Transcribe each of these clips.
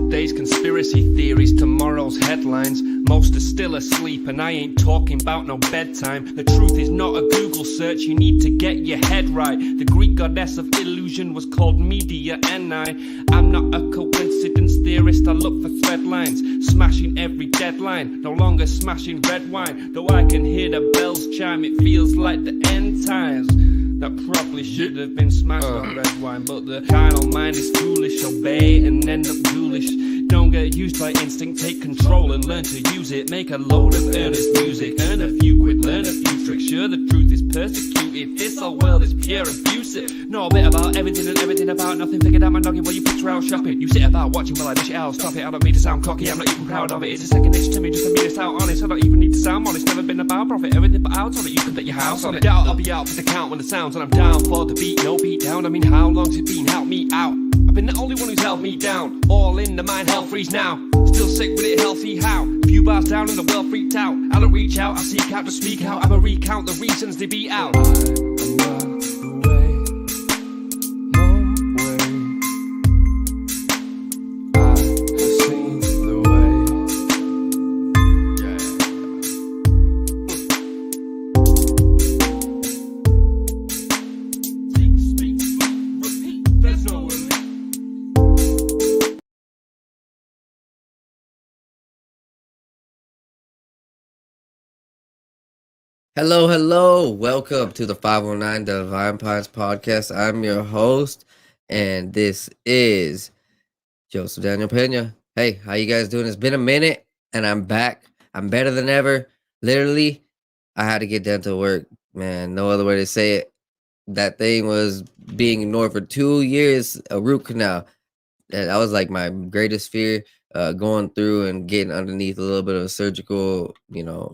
Today's conspiracy theories, tomorrow's headlines. Most are still asleep and I ain't talking about no bedtime. The truth is not a Google search, you need to get your head right. The Greek goddess of illusion was called Medea, and I'm not a coincidence theorist, I look for thread lines. Smashing every deadline, no longer smashing red wine. Though I can hear the bells chime, it feels like the end times. That probably should have been smashed on red wine, but the carnal mind is foolish. Obey and end up ghoulish. Don't get used by instinct, take control and learn to use it. Make a load of earnest music, earn a few quid, learn a few tricks. Sure, the truth is persecuted, this whole world is pure abusive. Know a bit about everything and everything about nothing. Figured out my noggin while you picture out shopping. You sit about watching while I dish it out, stop it. I don't mean to sound cocky, I'm not even proud of it. It's a second itch to me, just to be this out honest. I don't even need to sound honest, never been about profit. Everything but out on it, you can bet your house on it. Doubt I'll be out for the count when the sounds, and I'm down for the beat, no beat down. I mean, how long's it been? Help me out. I've been the only one who's held me down. All in the mind, hell freeze now. Still sick with it, healthy how? A few bars down and the world freaked out. I don't reach out, I seek out to speak out. I'ma recount the reasons they beat out. I'm not the way, no way. I have seen the way. Speak, repeat, there's no way. Hello. Welcome to the 509 Divine Pines podcast. I'm your host, and this is Joseph Daniel Pena. Hey, how you guys doing? It's been a minute, and I'm back. I'm better than ever. Literally, I had to get dental work, man. No other way to say it. That thing was being ignored for 2 years, a root canal. That was like my greatest fear. Going through and getting underneath a little bit of a surgical,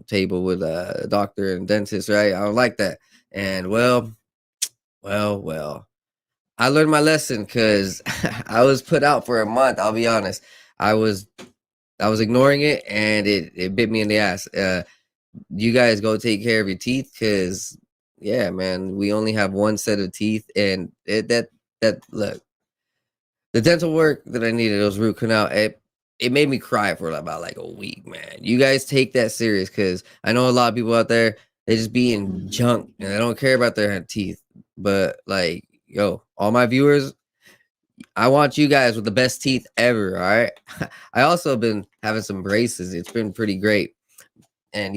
table with a doctor and dentist, right? I don't like that. And well, I learned my lesson because I was put out for a month. I'll be honest. I was ignoring it, and it bit me in the ass. You guys go take care of your teeth, because yeah, man, we only have one set of teeth, and that look, the dental work that I needed, it was root canal. It made me cry for about like a week, man. You guys take that serious, because I know a lot of people out there, they just be in junk and they don't care about their teeth. But like, yo, all my viewers, I want you guys with the best teeth ever, all right? I also been having some braces. It's been pretty great. And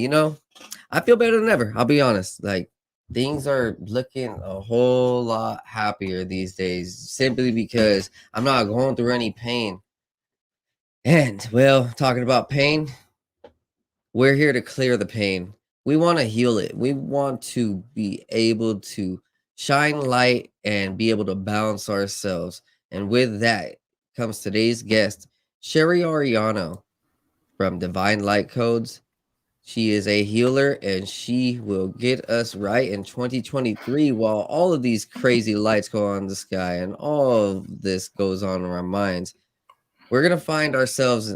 I feel better than ever. I'll be honest. Like, things are looking a whole lot happier these days, simply because I'm not going through any pain. And, well, talking about pain, we're here to clear the pain. We want to heal it. We want to be able to shine light and be able to balance ourselves. And with that comes today's guest, Cheri Arellano from Divine Light Codes. She is a healer, and she will get us right in 2023 while all of these crazy lights go on in the sky and all of this goes on in our minds. We're going to find ourselves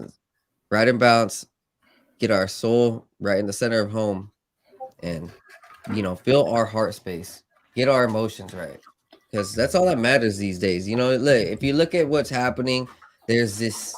right in balance, get our soul right in the center of home, and, fill our heart space, get our emotions right, because that's all that matters these days. Look, if you look at what's happening, there's this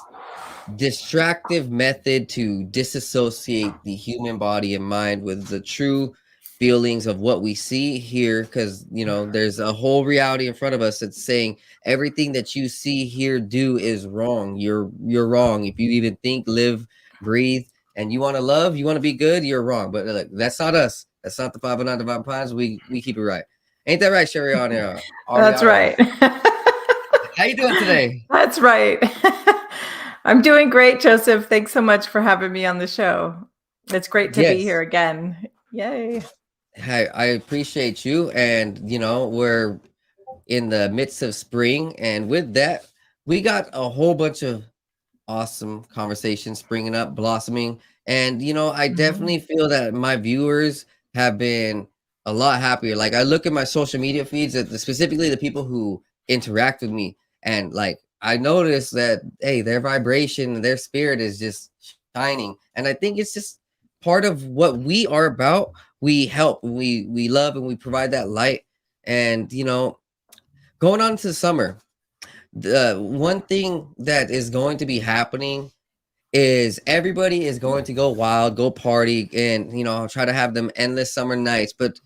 distractive method to disassociate the human body and mind with the true feelings of what we see here, because there's a whole reality in front of us that's saying everything that you see, hear, do is wrong. You're wrong. If you even think, live, breathe, and you want to love, you want to be good, you're wrong. But look, that's not us. That's not the 509 Divine Pines. We keep it right. Ain't that right, Cheri? That's right. How you doing today? That's right. I'm doing great, Joseph. Thanks so much for having me on the show. It's great to be here again. Yay. Hey, I appreciate you. And, we're in the midst of spring. And with that, we got a whole bunch of awesome conversations springing up, blossoming. And, I definitely feel that my viewers have been a lot happier. Like, I look at my social media feeds, specifically the people who interact with me, and like, I notice that, hey, their vibration, their spirit is just shining. And I think it's just part of what we are about. We help, we love, and we provide that light. And, going on to summer, The one thing that is going to be happening is everybody is going to go wild, go party, and try to have them endless summer nights, but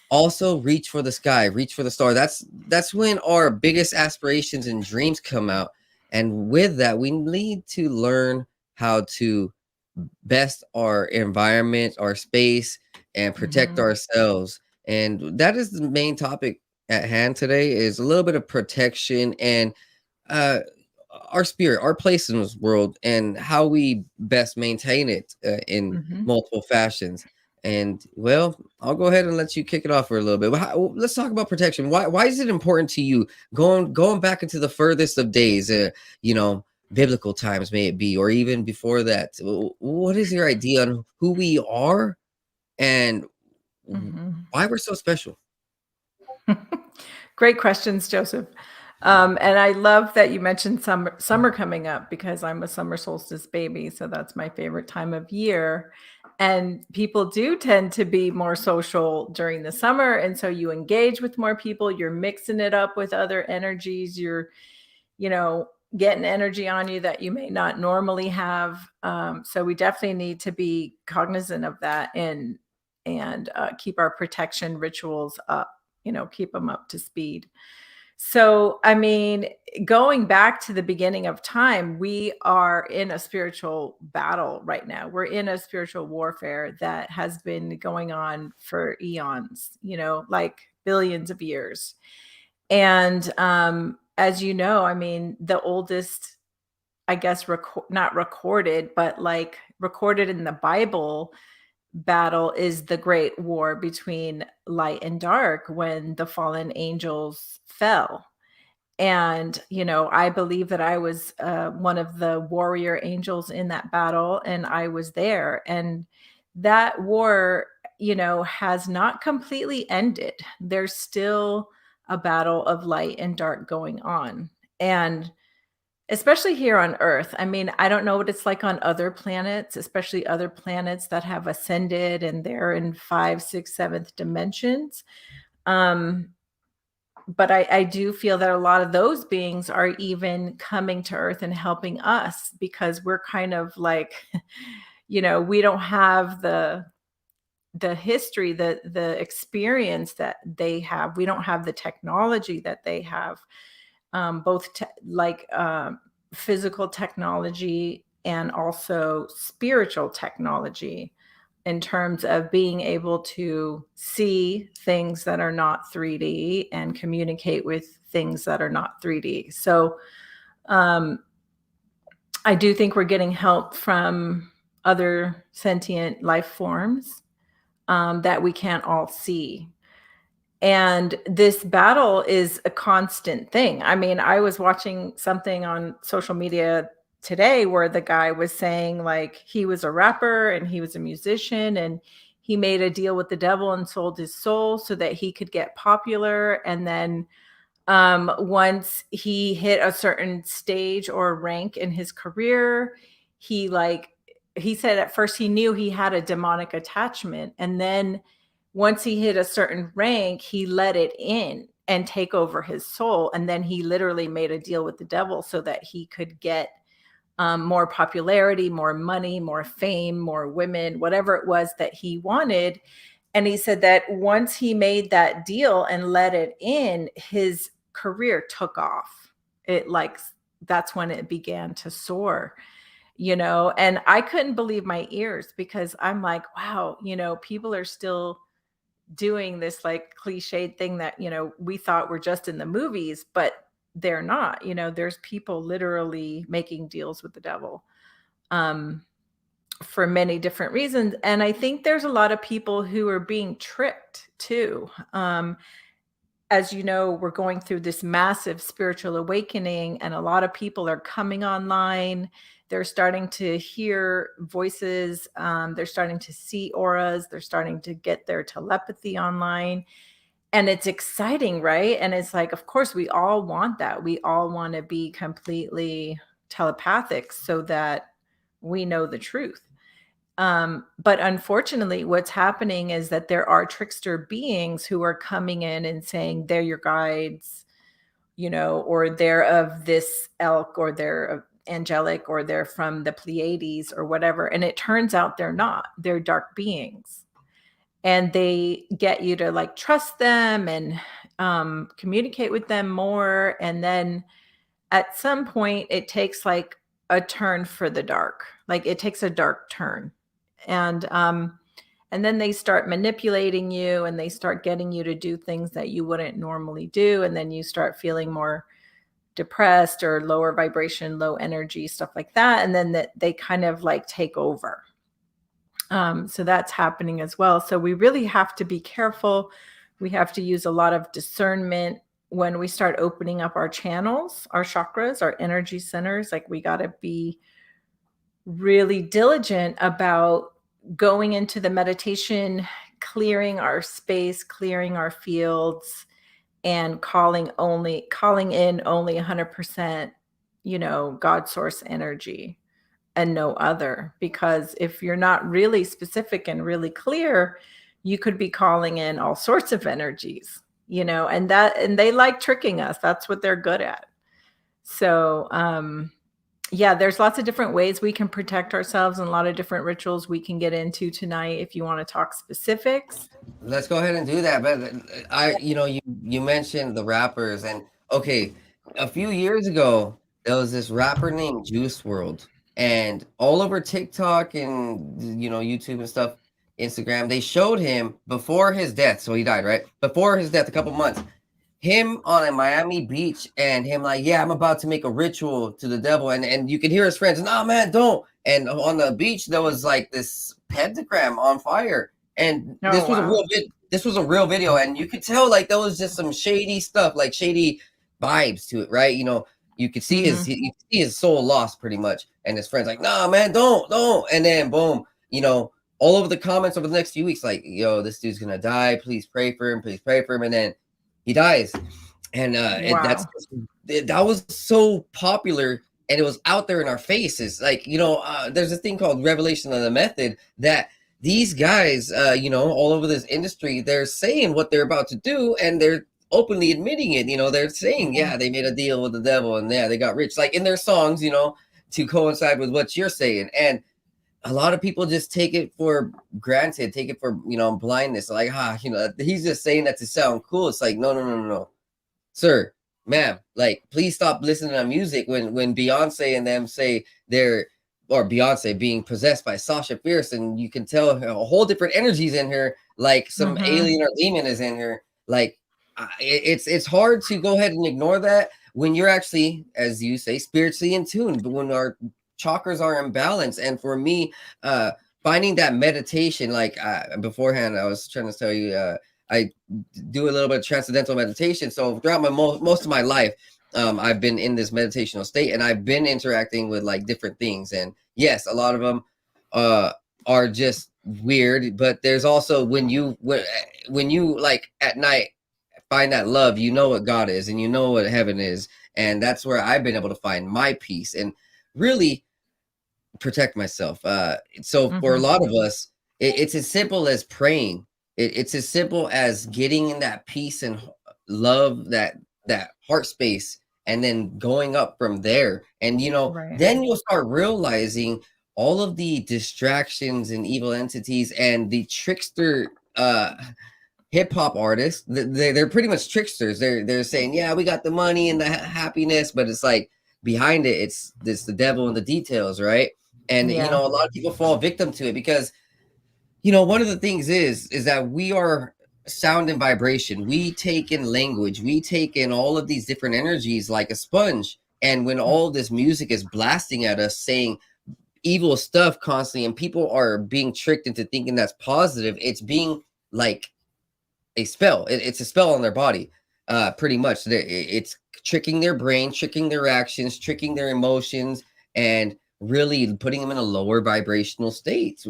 also reach for the sky, reach for the star. That's when our biggest aspirations and dreams come out. And with that, we need to learn how to best our environment, our space, and protect ourselves. And that is the main topic at hand today, is a little bit of protection and uh our spirit, our place in this world, and how we best maintain it in multiple fashions. And well, I'll go ahead and let you kick it off for a little bit. Let's talk about protection. Why is it important to you, going back into the furthest of days, biblical times, may it be, or even before that? What is your idea on who we are and why we're so special? Great questions, Joseph. And I love that you mentioned summer coming up, because I'm a summer solstice baby. So that's my favorite time of year. And people do tend to be more social during the summer. And so you engage with more people, you're mixing it up with other energies, you're, getting energy on you that you may not normally have. So we definitely need to be cognizant of that and keep our protection rituals up, keep them up to speed. So, I mean, going back to the beginning of time, we are in a spiritual battle right now. We're in a spiritual warfare that has been going on for eons, like billions of years. And as you know, I mean, the oldest, I guess, not recorded, but like recorded in the Bible battle is the great war between light and dark, when the fallen angels fell. And, I believe that I was one of the warrior angels in that battle, and I was there. And that war, has not completely ended. There's still a battle of light and dark going on. And especially here on Earth. I mean, I don't know what it's like on other planets, especially other planets that have ascended and they're in 5th, 6th, 7th dimensions. But I do feel that a lot of those beings are even coming to Earth and helping us, because we're kind of like, we don't have the history, the experience that they have. We don't have the technology that they have, both physical technology and also spiritual technology, in terms of being able to see things that are not 3D and communicate with things that are not 3D. So I do think we're getting help from other sentient life forms that we can't all see. And this battle is a constant thing. I mean, I was watching something on social media today where the guy was saying, like, he was a rapper and he was a musician, and he made a deal with the devil and sold his soul so that he could get popular. And then once he hit a certain stage or rank in his career, he said at first he knew he had a demonic attachment, and then once he hit a certain rank, he let it in and take over his soul. And then he literally made a deal with the devil so that he could get more popularity, more money, more fame, more women, whatever it was that he wanted. And he said that once he made that deal and let it in, his career took off. That's when it began to soar. And I couldn't believe my ears, because I'm like, wow, people are still doing this like cliched thing that, we thought were just in the movies, but they're not. There's people literally making deals with the devil for many different reasons. And I think there's a lot of people who are being tricked too. As you know, we're going through this massive spiritual awakening, and a lot of people are coming online. They're starting to hear voices. They're starting to see auras. They're starting to get their telepathy online. And it's exciting, right? And it's like, of course, we all want that. We all want to be completely telepathic so that we know the truth. But unfortunately, what's happening is that there are trickster beings who are coming in and saying they're your guides, or they're of this elk, or they're angelic, or they're from the Pleiades or whatever. And it turns out they're not. They're dark beings. And they get you to like trust them and communicate with them more. And then at some point it takes like a turn for the dark. Like it takes a dark turn. And then they start manipulating you, and they start getting you to do things that you wouldn't normally do. And then you start feeling more depressed or lower vibration, low energy, stuff like that. And then they kind of like take over. So that's happening as well. So we really have to be careful. We have to use a lot of discernment when we start opening up our channels, our chakras, our energy centers. Like we got to be really diligent about going into the meditation, clearing our space, clearing our fields, and calling in only 100%, God source energy and no other. Because if you're not really specific and really clear, you could be calling in all sorts of energies, and they like tricking us. That's what they're good at. So, yeah, there's lots of different ways we can protect ourselves, and a lot of different rituals we can get into tonight if you want to talk specifics. Let's go ahead and do that. But you mentioned the rappers, and okay, a few years ago there was this rapper named Juice World, and all over TikTok and YouTube and stuff, Instagram, they showed him before his death. So he died, right? Before his death, a couple months. Him on a Miami beach, and him like, yeah, I'm about to make a ritual to the devil, and you can hear his friends, no man, don't. And on the beach there was like this pentagram on fire, and this was a real video, and you could tell like there was just some shady stuff, like shady vibes to it, right? You could see his soul lost pretty much, and his friends like, nah man, don't. And then boom, all over the comments over the next few weeks, like, yo, this dude's gonna die, please pray for him, and then he dies. And that was so popular, and it was out there in our faces. Like, there's a thing called revelation of the method, that these guys, all over this industry, they're saying what they're about to do, and they're openly admitting it. They're saying, yeah, they made a deal with the devil, and yeah, they got rich, like in their songs, to coincide with what you're saying. And a lot of people just take it for granted, take it for, blindness. Like, he's just saying that to sound cool. It's like, no. Sir, ma'am, like, please stop listening to music when Beyonce and them say or Beyonce being possessed by Sasha Fierce, and you can tell a whole different energies in her, like some alien or demon is in her. Like, it's hard to go ahead and ignore that when you're actually, as you say, spiritually in tune, but when our chakras are imbalanced. And for me, finding that meditation, like beforehand, I was trying to tell you, I do a little bit of transcendental meditation. So throughout most of my life, I've been in this meditational state, and I've been interacting with like different things. And yes, a lot of them are just weird, but there's also when you like at night find that love, what God is, and what heaven is. And that's where I've been able to find my peace and really protect myself. So for a lot of us, it's as simple as praying. It's as simple as getting in that peace and love, that heart space, and then going up from there. And then you'll start realizing all of the distractions and evil entities and the trickster hip-hop artists. They're pretty much tricksters. They're saying, yeah, we got the money and the happiness, but it's like behind it, it's the devil in the details, right? And a lot of people fall victim to it because one of the things is that we are sound and vibration. We take in language, we take in all of these different energies like a sponge. And when all this music is blasting at us saying evil stuff constantly, and people are being tricked into thinking that's positive, it's being like a spell. It's a spell on their body, pretty much. It's tricking their brain, tricking their actions, tricking their emotions, and really putting them in a lower vibrational state.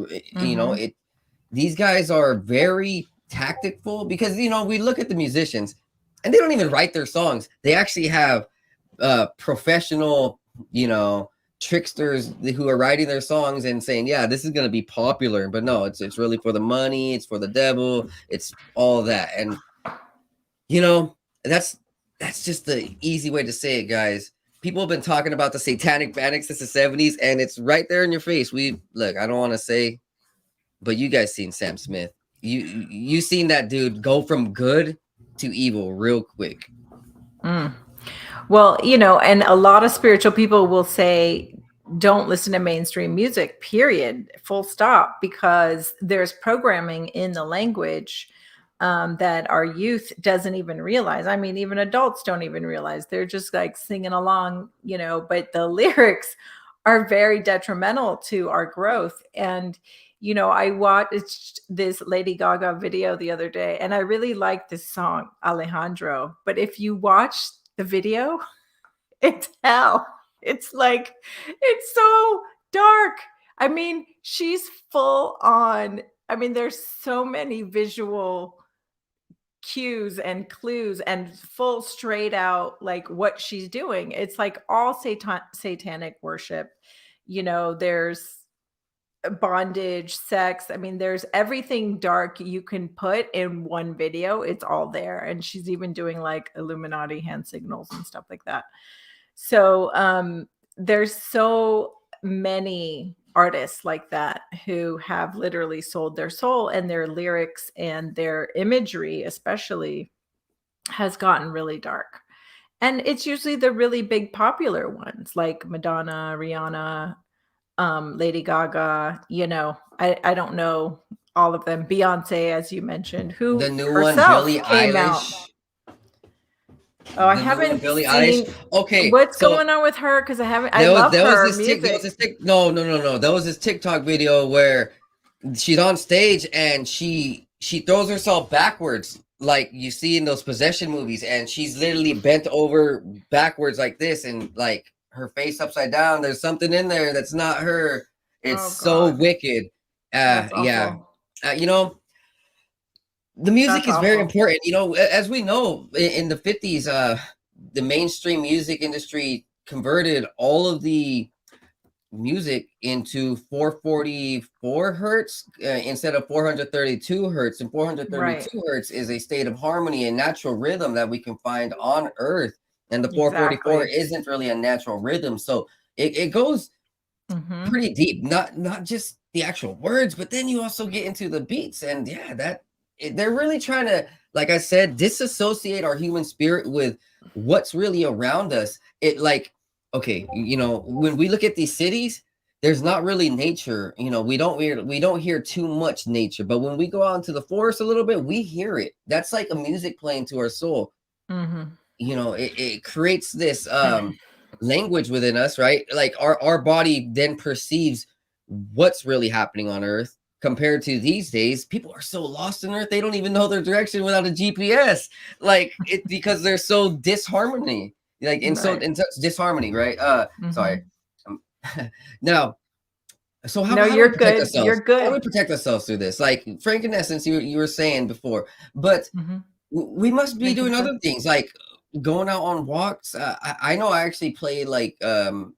These guys are very tactful because we look at the musicians, and they don't even write their songs. They actually have professional tricksters who are writing their songs and saying, yeah, this is going to be popular, but no, it's really for the that's that's just the easy way to say it, guys. People have been talking about the satanic panic since the 70s, and it's right there in your face. Look, I don't want to say, but you guys seen Sam Smith. You seen that dude go from good to evil real quick. Well, and a lot of spiritual people will say, don't listen to mainstream music, period, full stop, because there's programming in the language that our youth doesn't even realize. I mean, even adults don't even realize. They're just like singing along, but the lyrics are very detrimental to our growth. And, I watched this Lady Gaga video the other day, and I really liked this song, Alejandro. But if you watch the video, it's hell. It's like, it's so dark. I mean, she's full on. I mean, there's so many visual cues and clues and full straight out like what she's doing. It's like all satanic worship. There's bondage, sex. I mean, there's everything dark you can put in one video. It's all there. And she's even doing like Illuminati hand signals and stuff like that. So there's so many artists like that who have literally sold their soul, and their lyrics and their imagery especially has gotten really dark. And it's usually the really big popular ones like Madonna, Rihanna, Lady Gaga, I don't know all of them. Beyonce, as you mentioned, who The new herself one, Billie came Eilish. out. Oh, I haven't Billie seen Eilish. Okay, what's so going on with her, because I there love her was music. No. There was this TikTok video where she's on stage and she throws herself backwards, like you see in those possession movies, and she's literally bent over backwards like this, and like her face upside down. There's something in there that's not her. It's so wicked. That's Yeah. awful. The music That's is very awful. important. As we know, in the 50s, the mainstream music industry converted all of the music into 444 hertz instead of 432 hertz. And 432 hertz is a state of harmony and natural rhythm that we can find on Earth. And the 444 isn't really a natural rhythm. So it goes pretty deep, not just the actual words, but then you also get into the beats. And yeah, they're really trying to, like I said, disassociate our human spirit with what's really around us. Okay, when we look at these cities, there's not really nature. We don't hear too much nature, but when we go out into the forest a little bit, we hear it. That's like a music playing to our soul. It creates this language within us, right? Like our body then perceives what's really happening on Earth. Compared to these days, people are so lost in Earth, they don't even know their direction without a GPS. Because they're so disharmony, in such disharmony, right? Sorry. Now, so how do we protect ourselves? You're good. How do we protect ourselves through this? Like Frank, in essence, you were saying before, but we must be doing other things, like going out on walks. I know I actually play like good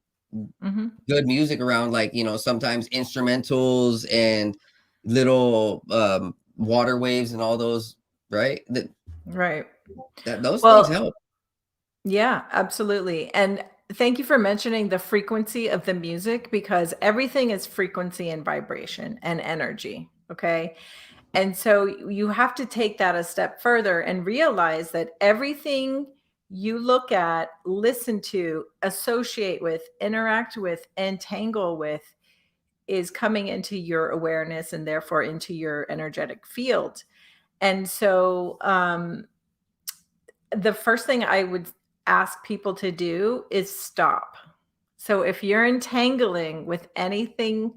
music around, like sometimes instrumentals and little water waves and all those, right? Those things help. Yeah, absolutely. And thank you for mentioning the frequency of the music, because everything is frequency and vibration and energy. Okay. And so you have to take that a step further and realize that everything you look at, listen to, associate with, interact with, entangle with is coming into your awareness and therefore into your energetic field. And so the first thing I would ask people to do is stop. So if you're entangling with anything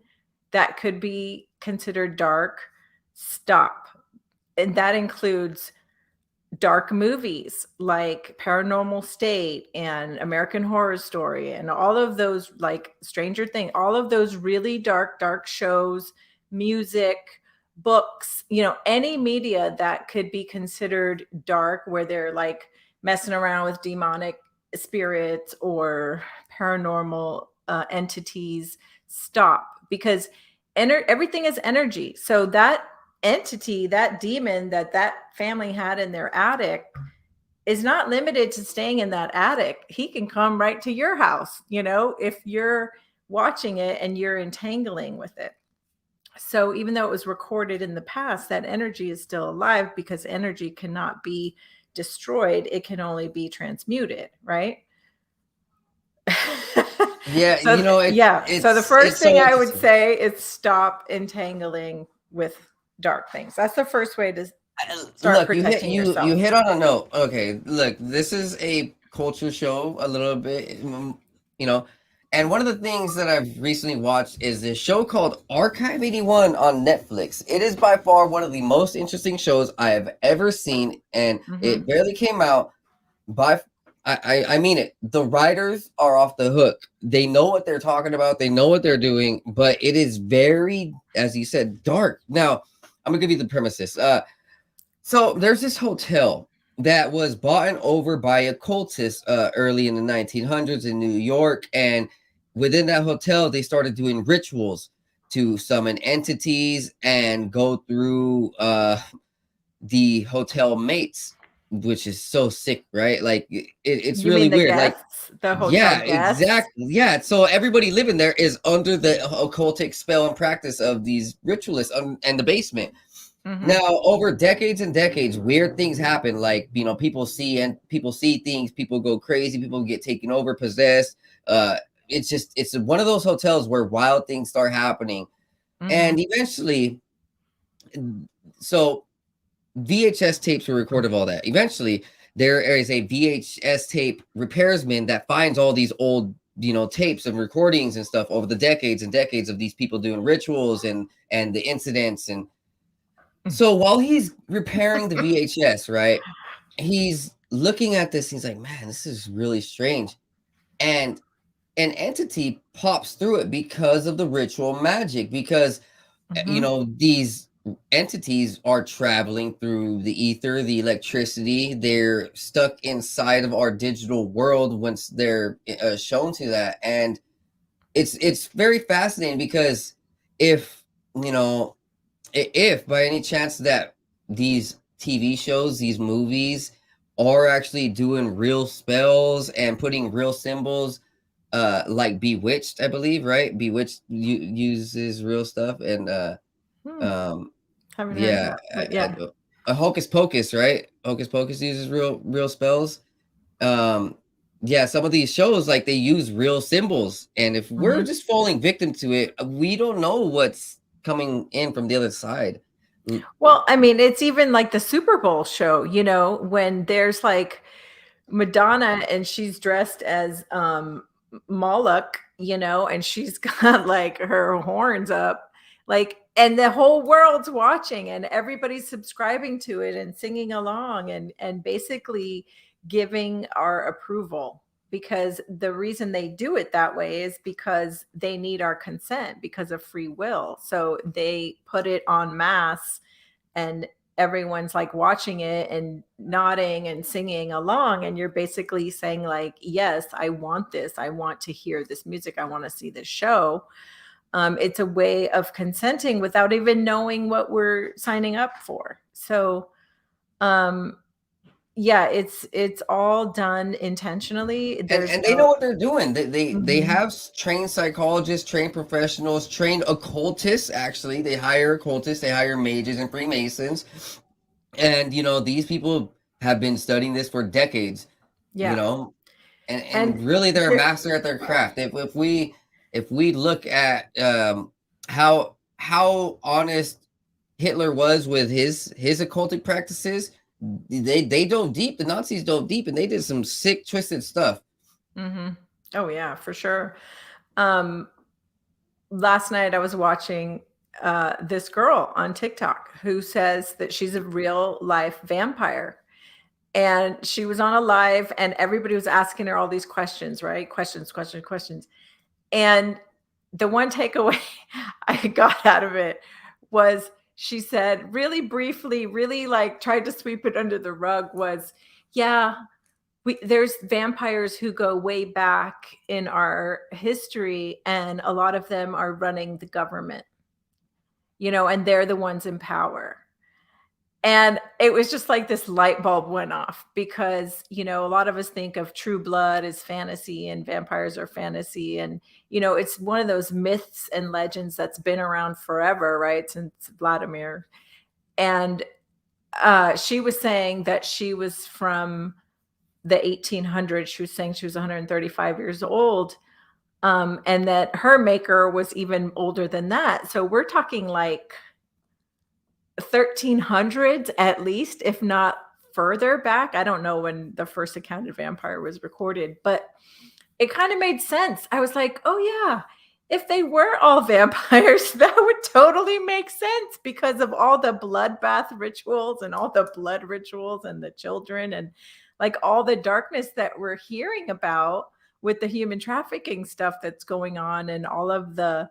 that could be considered dark, stop. And that includes dark movies like Paranormal State and American Horror Story and all of those, like Stranger Things, all of those really dark shows, music, books, any media that could be considered dark, where they're like messing around with demonic spirits or paranormal entities. Stop, because everything is energy. So that entity, that demon that family had in their attic, is not limited to staying in that attic. He can come right to your house, if you're watching it and you're entangling with it. So even though it was recorded in the past, that energy is still alive because energy cannot be destroyed. It can only be transmuted, right? Yeah, So yeah. So the first it's so thing I would interesting. say is stop entangling with dark things. That's the first way to start Look, protecting you yourself. hit on a note. Okay, look, this is a culture show a little bit, you know. And one of the things that I've recently watched is this show called Archive 81 on Netflix. It is by far one of the most interesting shows I have ever seen, and Mm-hmm. it barely came out by I mean it. The writers are off the hook. They know what they're talking about, they know what they're doing, but it is very, as you said, dark. Now, I'm gonna give you the premises. So there's this hotel that was bought and over by occultists early in the 1900s in New York, and within that hotel, they started doing rituals to summon entities and go through the hotel mates, which is so sick, right? Like it's You really mean the weird. Like, guests, the hotel yeah, guests? exactly. Yeah, so everybody living there is under the occultic spell and practice of these ritualists and the basement. Mm-hmm. Now, over decades and decades, weird things happen. Like, people see things, people go crazy, people get taken over, possessed. Uh, it's one of those hotels where wild things start happening, Mm-hmm. and eventually, so VHS tapes were recorded of all that. Eventually, there is a VHS tape repairsman that finds all these old, tapes and recordings and stuff over the decades and decades of these people doing rituals and the incidents. And so while he's repairing the VHS, right, he's looking at this. He's like, man, this is really strange. And an entity pops through it because of the ritual magic, because Mm-hmm. these entities are traveling through the ether, the electricity. They're stuck inside of our digital world once they're shown to that. And it's very fascinating because if you know if by any chance that these TV shows, these movies are actually doing real spells and putting real symbols, like Bewitched, I believe, right? Bewitched uses real stuff, and Hmm. um, Haven't heard yeah, that, but yeah. a Hocus Pocus, right? Hocus Pocus uses real spells. Um, yeah, some of these shows, like, they use real symbols, and if we're Mm-hmm. just falling victim to it, we don't know what's coming in from the other side. Well, I mean, it's even like the Super Bowl show, when there's like Madonna and she's dressed as Moloch, and she's got like her horns up, like, and the whole world's watching and everybody's subscribing to it and singing along and basically giving our approval, because the reason they do it that way is because they need our consent because of free will. So they put it en masse, and everyone's like watching it and nodding and singing along, and you're basically saying like, yes, I want this, I want to hear this music, I want to see this show. It's a way of consenting without even knowing what we're signing up for. So yeah, it's all done intentionally. There's And they know no what they're doing. They Mhm. have trained psychologists, trained professionals, trained occultists. Actually, they hire occultists, they hire mages and Freemasons, and these people have been studying this for decades. You Yeah. know, And and really they're a there, master at their craft. If we look at how honest Hitler was with his occultic practices, they dove deep. The Nazis dove deep, and they did some sick, twisted stuff. Mhm. Oh yeah, for sure. Um, Last night I was watching this girl on TikTok who says that she's a real life vampire. And she was on a live and everybody was asking her all these questions, right? Questions, questions, questions. And the one takeaway I got out of it was she said really briefly, really like tried to sweep it under the rug, was, yeah, there's vampires who go way back in our history, and a lot of them are running the government, and they're the ones in power. And it was just like this light bulb went off because, you know, a lot of us think of True Blood as fantasy and vampires are fantasy. And, you know, it's one of those myths and legends that's been around forever, right? Since Vladimir. And she was saying that she was from the 1800s. She was saying she was 135 years old. And that her maker was even older than that. So we're talking like 1300s at least, if not further back. I don't know when the first account of vampire was recorded, but it kind of made sense. I was like, oh yeah, if they were all vampires, that would totally make sense because of all the bloodbath rituals and all the blood rituals and the children and like all the darkness that we're hearing about with the human trafficking stuff that's going on and all of the,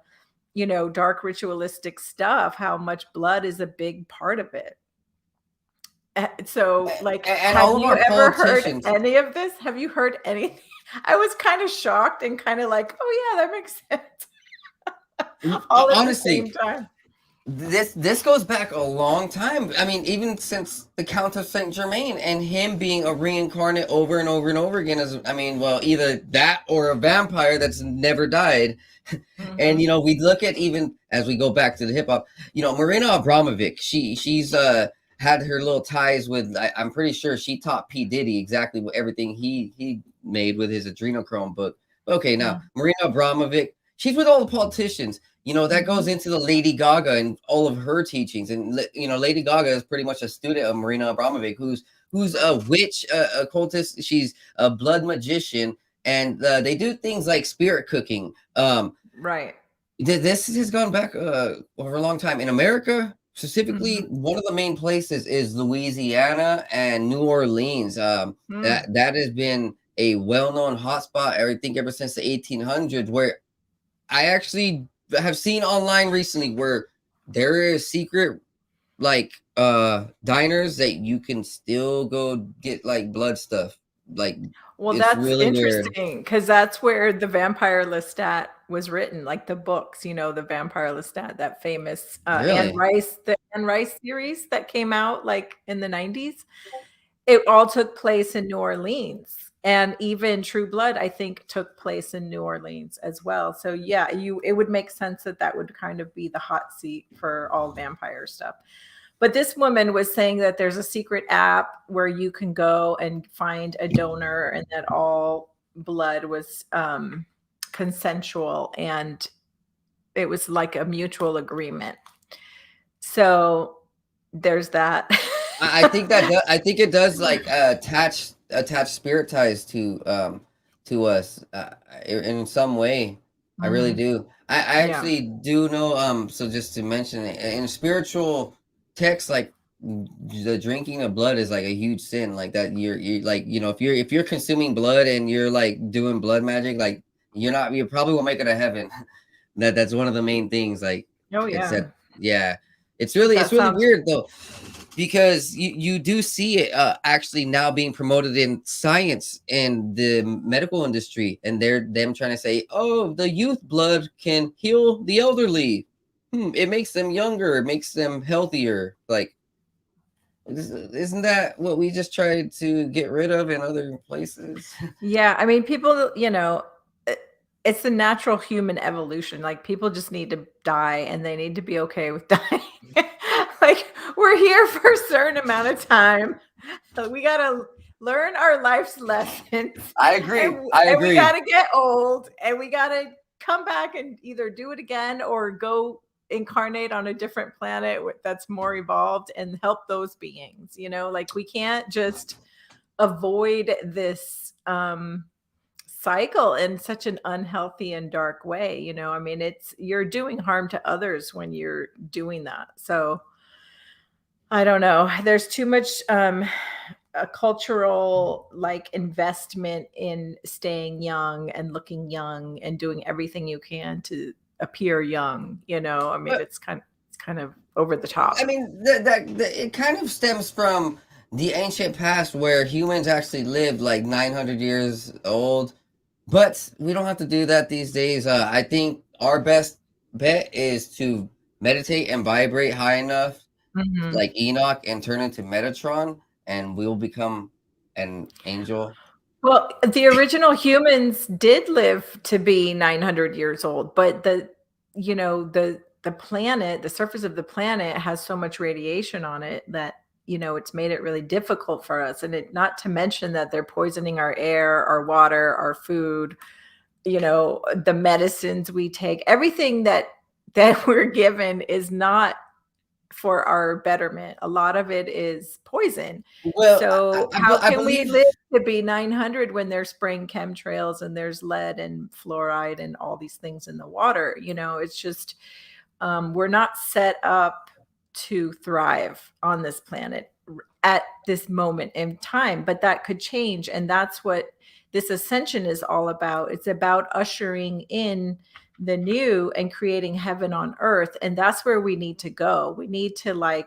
you know, dark ritualistic stuff, how much blood is a big part of it. So like, And have all of you our ever heard politicians. any of this? Have you heard anything? I was kind of shocked and kind of like, oh yeah, that makes sense. All at the Honestly, same time. this goes back a long time. I mean, even since the Count of Saint Germain and him being a reincarnate over and over and over again as, I mean, well, either that or a vampire that's never died. And you know, we look at, even as we go back to the hip hop, you know, Marina Abramovic, she's had her little ties with, I'm pretty sure she taught P. Diddy exactly what everything he made with his adrenochrome book. Okay, now Marina Abramovic, she's with all the politicians. You know, that goes into the Lady Gaga and all of her teachings. And, you know, Lady Gaga is pretty much a student of Marina Abramovic, who's a witch, a occultist. She's a blood magician. And they do things like spirit cooking. Right. This has gone back over a long time. In America, specifically, one of the main places is Louisiana and New Orleans. That has been a well-known hotspot, I think, ever since the 1800s, where I actually have seen online recently where there is secret like diners that you can still go get like blood stuff. Like, well, it's that's really weird. interesting because that's where the Vampire Lestat was written, like the books, you know, the Vampire Lestat, that famous Really? the Anne Rice series that came out like in the 90s. It all took place in New Orleans. And even True Blood, I think, took place in New Orleans as well. So yeah, it would make sense that that would kind of be the hot seat for all vampire stuff. But this woman was saying that there's a secret app where you can go and find a donor and that all blood was consensual and it was like a mutual agreement. So there's that. I think it does like attach spirit ties to us in some way. I really do. I actually do know. So just to mention it, in spiritual texts, like the drinking of blood is like a huge sin. Like that, you're like, you know, if you're consuming blood and you're like doing blood magic, like you probably won't make it to heaven. That's one of the main things. Like, Oh it's yeah. that, yeah. It's really weird though, because you do see it actually now being promoted in science and the medical industry, and them trying to say, oh, the youth blood can heal the elderly. It makes them younger, it makes them healthier. Like, isn't that what we just tried to get rid of in other places? Yeah, I mean, people, you know, it's the natural human evolution. Like people just need to die and they need to be okay with dying. Like we're here for a certain amount of time. So we got to learn our life's lessons. I agree. And we got to get old and we got to come back and either do it again or go incarnate on a different planet that's more evolved and help those beings, you know, like we can't just avoid this cycle in such an unhealthy and dark way. You know, I mean, you're doing harm to others when you're doing that. So I don't know. There's too much a cultural like investment in staying young and looking young and doing everything you can to appear young. You know, I mean, it's kind of over the top. I mean, it kind of stems from the ancient past where humans actually lived like 900 years old. But we don't have to do that these days. I think our best bet is to meditate and vibrate high enough Mhm. like Enoch and turn into Metatron, and we'll become an angel. Well, the original humans did live to be 900 years old, but the planet, the surface of the planet has so much radiation on it that, it's made it really difficult for us. And not to mention that they're poisoning our air, our water, our food, the medicines we take, everything that we're given is not for our betterment. A lot of it is poison. Well, So how I can we believe. live to be 900 when they're spraying chemtrails and there's lead and fluoride and all these things in the water? It's just, we're not set up to thrive on this planet at this moment in time, but that could change. And that's what this ascension is all about. It's about ushering in the new and creating heaven on earth. And that's where we need to go. We need to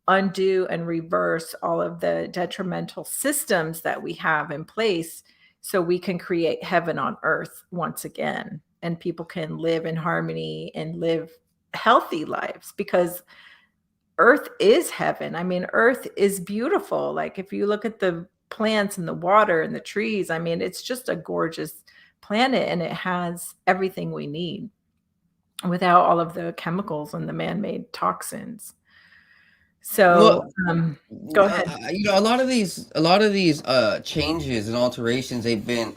undo and reverse all of the detrimental systems that we have in place so we can create heaven on earth once again, and people can live in harmony and live healthy lives, because earth is heaven. I mean, earth is beautiful. Like, if you look at the plants and the water and the trees, I mean, it's just a gorgeous planet, and it has everything we need without all of the chemicals and the man-made toxins. So, Well, go ahead. a lot of these changes and alterations, they've been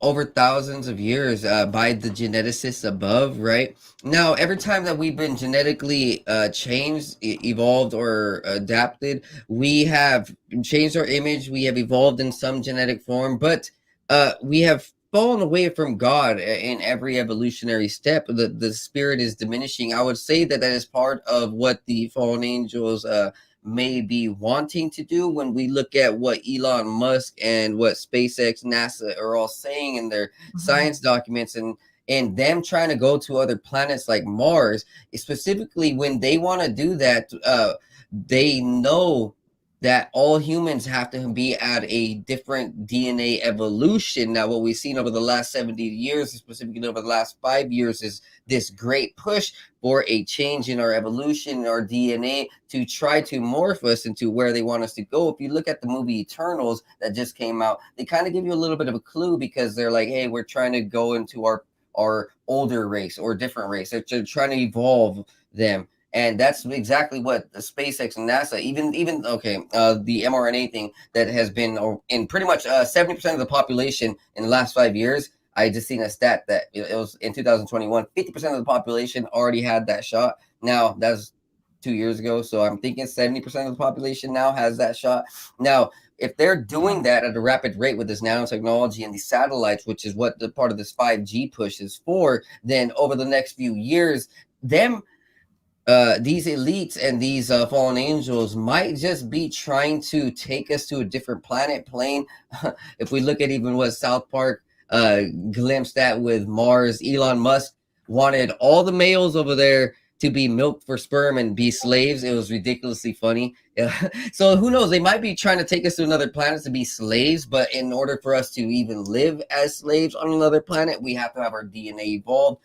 over thousands of years by the geneticists above, right? Now, every time that we've been genetically changed, evolved, or adapted, we have changed our image, we have evolved in some genetic form, but we have fallen away from God in every evolutionary step. The spirit is diminishing. I would say that that is part of what the fallen angels may be wanting to do. When we look at what Elon Musk and what SpaceX, NASA are all saying in their science documents, and them trying to go to other planets like Mars, specifically when they want to do that, they know that all humans have to be at a different DNA evolution. Now, what we've seen over the last 70 years, specifically over the last 5 years, is this great push for a change in our evolution, our DNA, to try to morph us into where they want us to go. If you look at the movie Eternals that just came out, they kind of give you a little bit of a clue, because they're like, hey, we're trying to go into our older race or different race. They're trying to evolve them. And that's exactly what the SpaceX and NASA, even okay, the mRNA thing that has been in pretty much 70% of the population in the last 5 years. I just seen a stat that it was in 2021, 50% of the population already had that shot. Now, that's 2 years ago, so I'm thinking 70% of the population now has that shot. Now, if they're doing that at a rapid rate with this nanotechnology and these satellites, which is what the part of this 5G push is for, then over the next few years, these elites and these fallen angels might just be trying to take us to a different planet plane. If we look at even what South Park glimpsed at with Mars, Elon Musk wanted all the males over there to be milked for sperm and be slaves. It was ridiculously funny. So who knows? They might be trying to take us to another planet to be slaves, but in order for us to even live as slaves on another planet, we have to have our DNA evolved.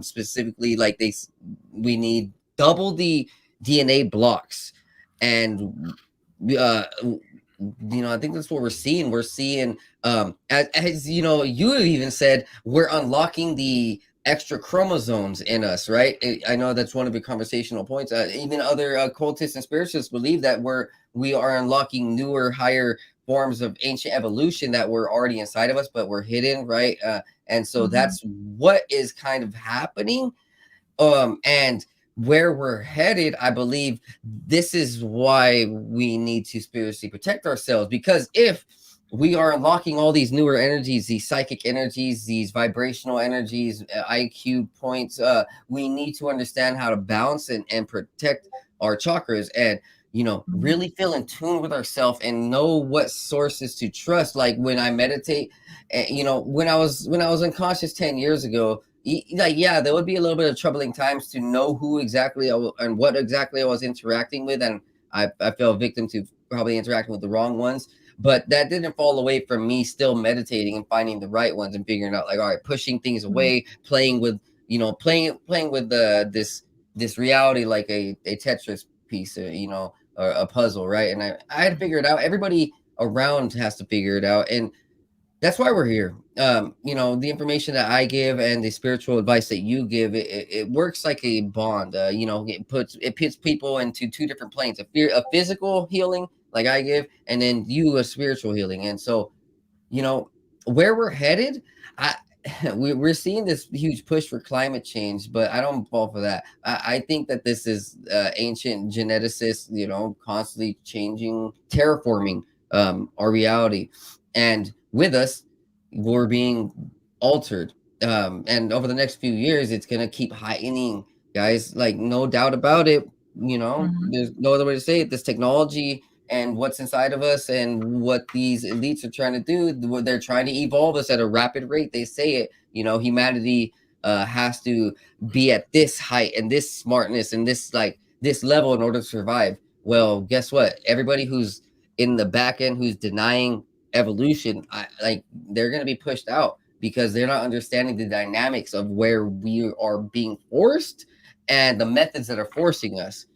Specifically, like we need double the DNA blocks. And I think that's what we're seeing. We're seeing, as you have even said, we're unlocking the extra chromosomes in us, right? I know that's one of the conversational points. Even other cultists and spiritualists believe that we are unlocking newer, higher forms of ancient evolution that were already inside of us, but we're hidden, right? And so that's what is kind of happening. And where we're headed, I believe this is why we need to spiritually protect ourselves, because if we are unlocking all these newer energies, these psychic energies, these vibrational energies, IQ points, we need to understand how to balance and protect our chakras, and really feel in tune with ourselves and know what sources to trust. Like when I meditate, when I was unconscious 10 years ago, there would be a little bit of troubling times to know who exactly and what exactly I was interacting with, and I fell victim to probably interacting with the wrong ones. But that didn't fall away from me still meditating and finding the right ones and figuring out, like, all right, pushing things away, playing with playing with this reality like a Tetris piece, you know, or a puzzle, right? And I had to figure it out. Everybody around has to figure it out, and that's why we're here. You know, the information that I give and the spiritual advice that you give, it works like a bond. You know, it puts people into two different planes: a physical healing, like I give, and then you a spiritual healing. And so, you know, where we're headed, I we're seeing this huge push for climate change, but I don't fall for that. I think that this is ancient geneticists, you know, constantly changing, terraforming our reality, and with us, we're being altered. And over the next few years, it's gonna keep heightening, guys. Like, no doubt about it. You know, Mhm. there's no other way to say it. This technology and what's inside of us and what these elites are trying to do, they're trying to evolve us at a rapid rate. They say it, you know, humanity has to be at this height and this smartness and this, like, this level in order to survive. Well, guess what? Everybody who's in the back end, who's denying evolution, like, they're going to be pushed out because they're not understanding the dynamics of where we are being forced and the methods that are forcing us.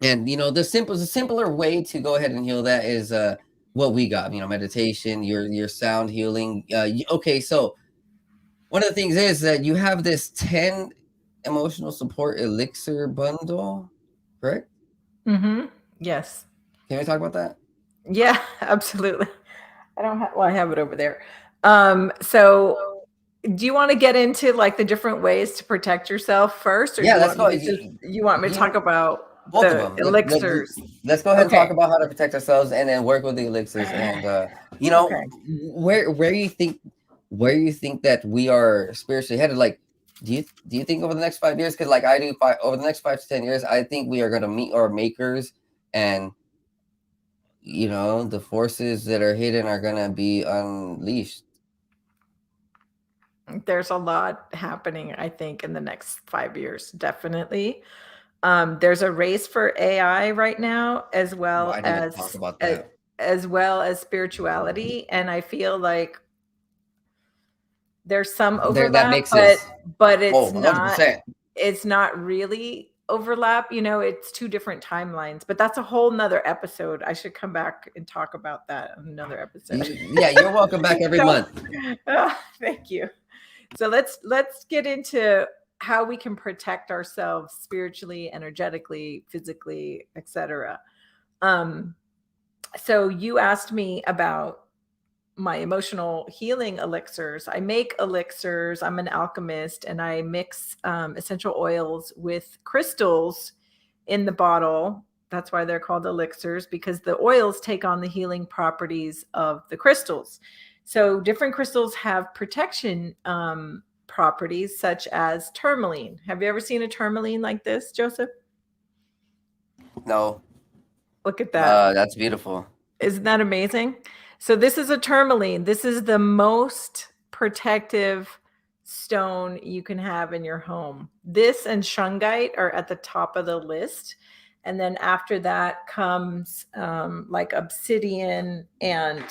And you know, the simpler way to go ahead and heal that is what we got. You know, meditation, your sound healing. Okay, so one of the things is that you have this 10 emotional support elixir bundle, correct? Mhm. Yes. Can we talk about that? Yeah, absolutely. I don't have, well, I have it over there. So do you want to get into like the different ways to protect yourself first, or Yeah, you let's want me go. to just, you want me to talk about Both of the them. elixirs? Let's go ahead and talk Okay. about how to protect ourselves, and then work with the elixirs. And you know, Okay. where you think that we are spiritually headed. Like, do you think over the next 5 years? Because like I do, over the next 5 to 10 years, I think we are going to meet our makers, and you know, the forces that are hidden are going to be unleashed. There's a lot happening, I think, in the next 5 years, definitely. There's a race for AI right now, Well, I didn't even talk about that. as well as spirituality, and I feel like there's some There, that overlap, mixes. but Oh, 100%. it's not really overlap. You know, it's two different timelines, but that's a whole nother episode. I should come back and talk about that on another episode. Yeah, you're welcome back every So, month. thank you. So let's get into how we can protect ourselves spiritually, energetically, physically, etc. So you asked me about my emotional healing elixirs. I make elixirs. I'm an alchemist, and I mix essential oils with crystals in the bottle. That's why they're called elixirs, because the oils take on the healing properties of the crystals. So different crystals have protection properties, such as tourmaline. Have you ever seen a tourmaline like this, Joseph? No, Look at that. that's beautiful. Isn't that amazing? So this is a tourmaline. This is the most protective stone you can have in your home. This and shungite are at the top of the list. And then after that comes like obsidian and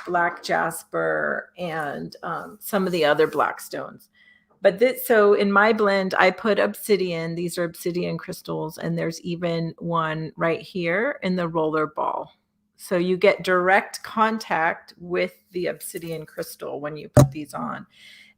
black jasper and some of the other black stones. But so in my blend, I put obsidian. These are obsidian crystals. And there's even one right here in the roller ball. So you get direct contact with the obsidian crystal when you put these on.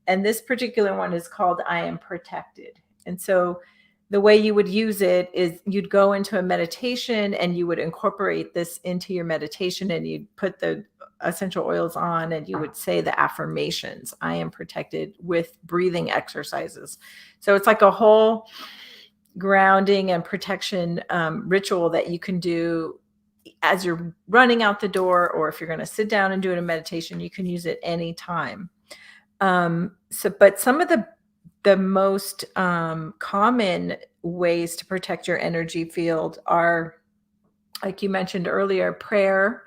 And this particular one is called I Am Protected. And so the way you would use it is you'd go into a meditation and you would incorporate this into your meditation, and you'd put the essential oils on and you would say the affirmations, I am protected, with breathing exercises. So it's like a whole grounding and protection ritual that you can do as you're running out the door, or if you're going to sit down and do it in meditation, you can use it anytime. But some of the most common ways to protect your energy field are, like you mentioned earlier, prayer,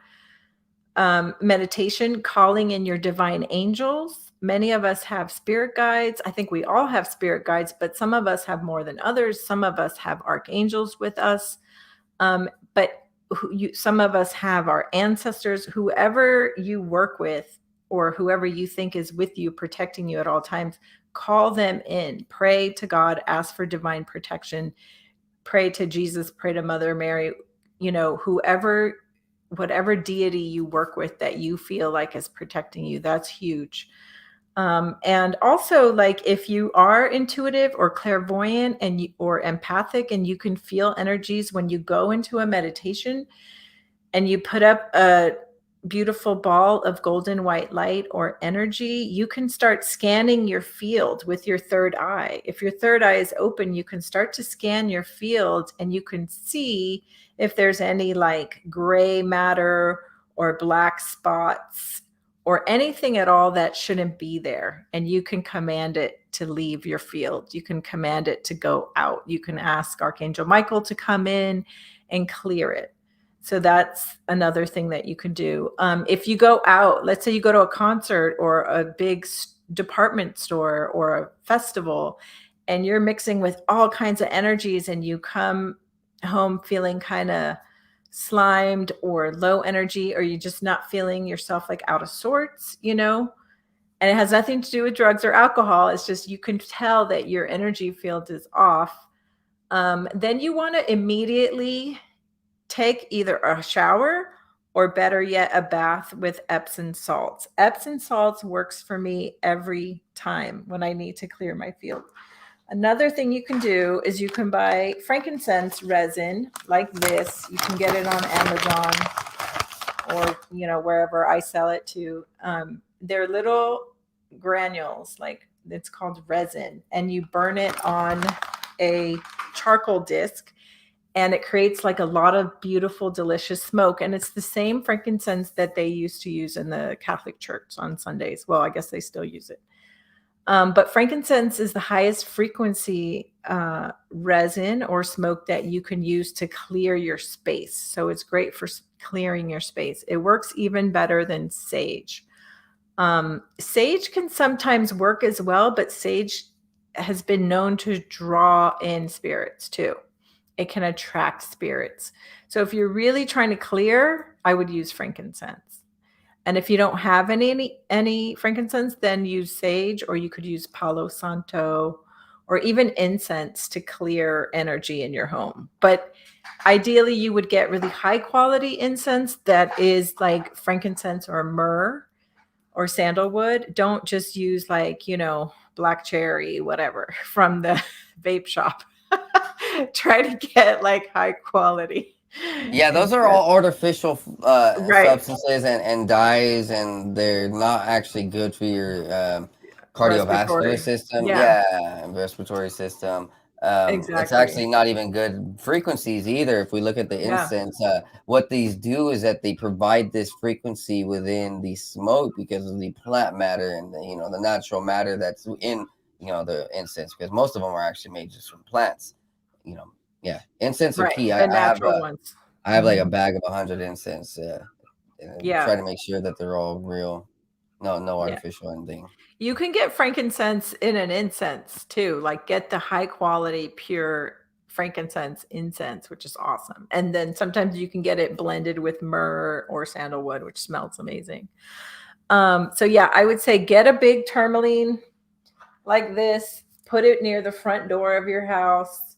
meditation, calling in your divine angels. Many of us have spirit guides. I think we all have spirit guides, but some of us have more than others. Some of us have archangels with us. But some of us have our ancestors. Whoever you work with or whoever you think is with you, protecting you at all times, call them in, pray to God, ask for divine protection. pray to Jesus, pray to Mother Mary, whatever deity you work with that you feel like is protecting you. That's huge. And also, like, if you are intuitive or clairvoyant or empathic, and you can feel energies when you go into a meditation and you put up a beautiful ball of golden white light or energy, you can start scanning your field with your third eye. If your third eye is open, you can start to scan your field, and you can see if there's any like gray matter or black spots or anything at all that shouldn't be there. And you can command it to leave your field. You can command it to go out. You can ask Archangel Michael to come in and clear it. So that's another thing that you can do. If you go out, let's say you go to a concert or a big department store or a festival, and you're mixing with all kinds of energies, and you come home feeling kind of slimed or low energy, or you're just not feeling yourself like out of sorts, and it has nothing to do with drugs or alcohol. It's just you can tell that your energy field is off. Then you want to immediately take either a shower or, better yet, a bath with Epsom salts. Epsom salts works for me every time when I need to clear my field. Another thing you can do is you can buy frankincense resin like this. You can get it on Amazon or, wherever I sell it to. They're little granules, like it's called resin, and you burn it on a charcoal disc, and it creates like a lot of beautiful, delicious smoke. And it's the same frankincense that they used to use in the Catholic Church on Sundays. Well, I guess they still use it. But frankincense is the highest frequency resin or smoke that you can use to clear your space. So it's great for clearing your space. It works even better than sage. Sage can sometimes work as well, but sage has been known to draw in spirits too. It can attract spirits. So if you're really trying to clear, I would use frankincense. And if you don't have any frankincense, then use sage, or you could use Palo Santo or even incense to clear energy in your home. But ideally, you would get really high quality incense that is like frankincense or myrrh or sandalwood. Don't just use like, black cherry, whatever, from the vape shop. Try to get like high quality. Yeah, those are all artificial Right. substances and dyes, and they're not actually good for your cardiovascular system. Yeah, respiratory system. It's Exactly. actually not even good frequencies either. If we look at the incense, what these do is that they provide this frequency within the smoke because of the plant matter and the natural matter that's in the incense, because most of them are actually made just from plants. Incense are key. The natural ones. I have like a bag of 100 incense. Try to make sure that they're all real. No artificial anything. You can get frankincense in an incense too. Like get the high quality, pure frankincense incense, which is awesome. And then sometimes you can get it blended with myrrh or sandalwood, which smells amazing. So yeah, I would say get a big tourmaline like this, put it near the front door of your house.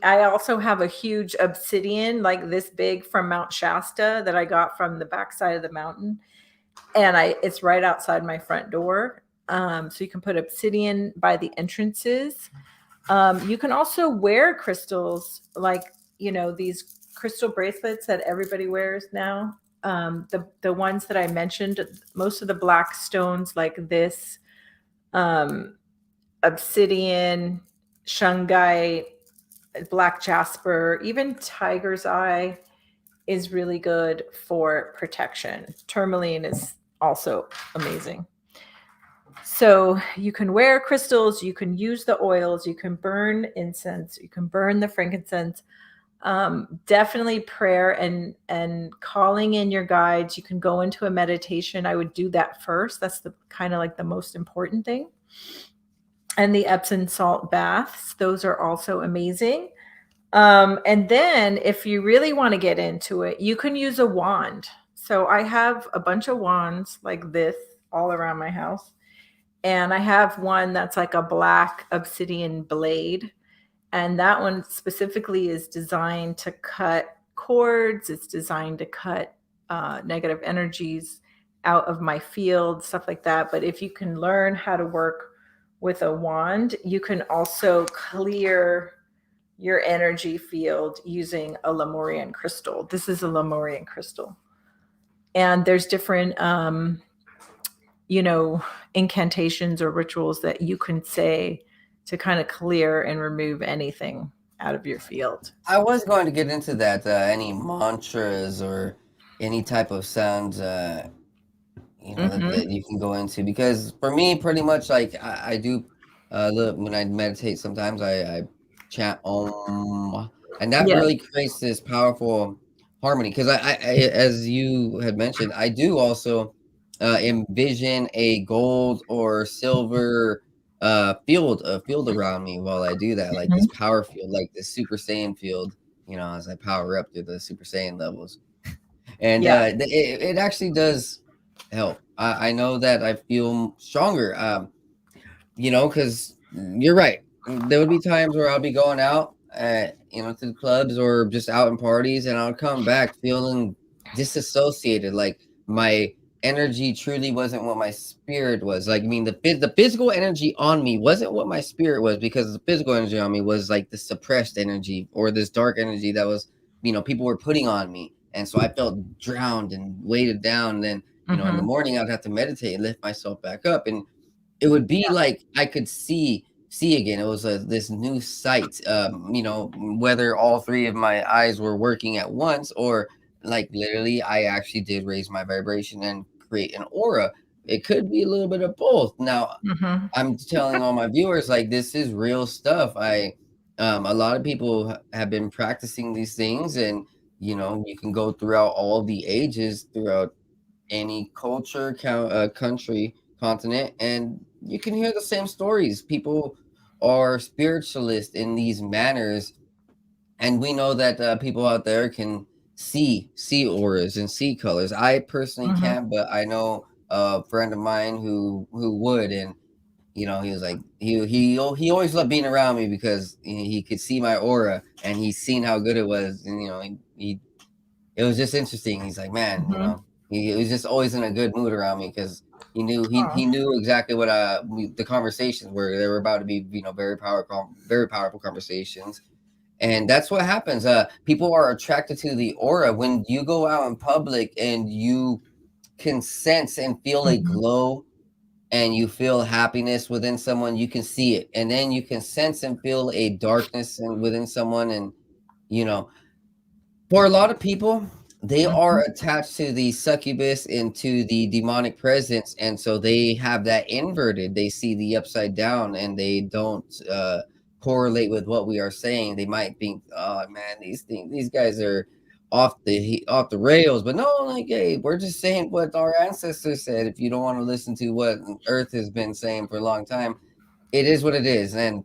I also have a huge obsidian like this big from Mount Shasta that I got from the backside of the mountain. And it's right outside my front door. So you can put obsidian by the entrances. You can also wear crystals like, these crystal bracelets that everybody wears now. The ones that I mentioned, most of the black stones like this, obsidian, shungite, black jasper, even tiger's eye is really good for protection. Tourmaline is also amazing. So you can wear crystals, you can use the oils, you can burn incense, you can burn the frankincense. Definitely prayer and calling in your guides. You can go into a meditation. I would do that first. That's the kind of like the most important thing. And the Epsom salt baths, those are also amazing. And then if you really want to get into it, you can use a wand. So I have a bunch of wands like this all around my house. And I have one that's like a black obsidian blade. And that one specifically is designed to cut cords. It's designed to cut negative energies out of my field, stuff like that. But if you can learn how to work with a wand, you can also clear your energy field using a Lemurian crystal. This is a Lemurian crystal. And there's different, incantations or rituals that you can say to kind of clear and remove anything out of your field. I was going to get into that. Any mantras or any type of sounds, that you can go into, because for me, pretty much like I do, when I meditate, sometimes I chant Om, and that Yeah. really creates this powerful harmony. Because I, as you had mentioned, I do also envision a gold or silver field around me while I do that, like this power field, like this Super Saiyan field, as I power up to the Super Saiyan levels. And it actually does help. I know that I feel stronger, because you're right. There would be times where I'll be going out, to the clubs or just out in parties, and I'll come back feeling disassociated, like my energy truly wasn't what my spirit was. Like, I mean, the physical energy on me wasn't what my spirit was, because the physical energy on me was like the suppressed energy or this dark energy that was, people were putting on me. And so I felt drowned and weighted down. And then, in the morning, I'd have to meditate and lift myself back up. And it would be like I could see again. It was this new sight, whether all three of my eyes were working at once, or like literally I actually did raise my vibration and create an aura. It could be a little bit of both. Now, I'm telling all my viewers, like, this is real stuff. A lot of people have been practicing these things, and you can go throughout all the ages, throughout any culture, country, continent, and you can hear the same stories. People are spiritualists in these manners, and we know that people out there can see auras and see colors. I personally can't, but I know a friend of mine who would, and he was like, he always loved being around me because he could see my aura, and he's seen how good it was, and it was just interesting. He's like, man, he was just always in a good mood around me, because he knew exactly what the conversations were. They were about to be, very powerful conversations. And that's what happens. People are attracted to the aura. When you go out in public and you can sense and feel a glow, and you feel happiness within someone, you can see it. And then you can sense and feel a darkness within someone. And, for a lot of people, they are attached to the succubus and to the demonic presence. And so they have that inverted. They see the upside down, and they don't correlate with what we are saying. They might think, oh man, these guys are off the rails. But no, like, hey, we're just saying what our ancestors said. If you don't want to listen to what Earth has been saying for a long time, it is what it is. And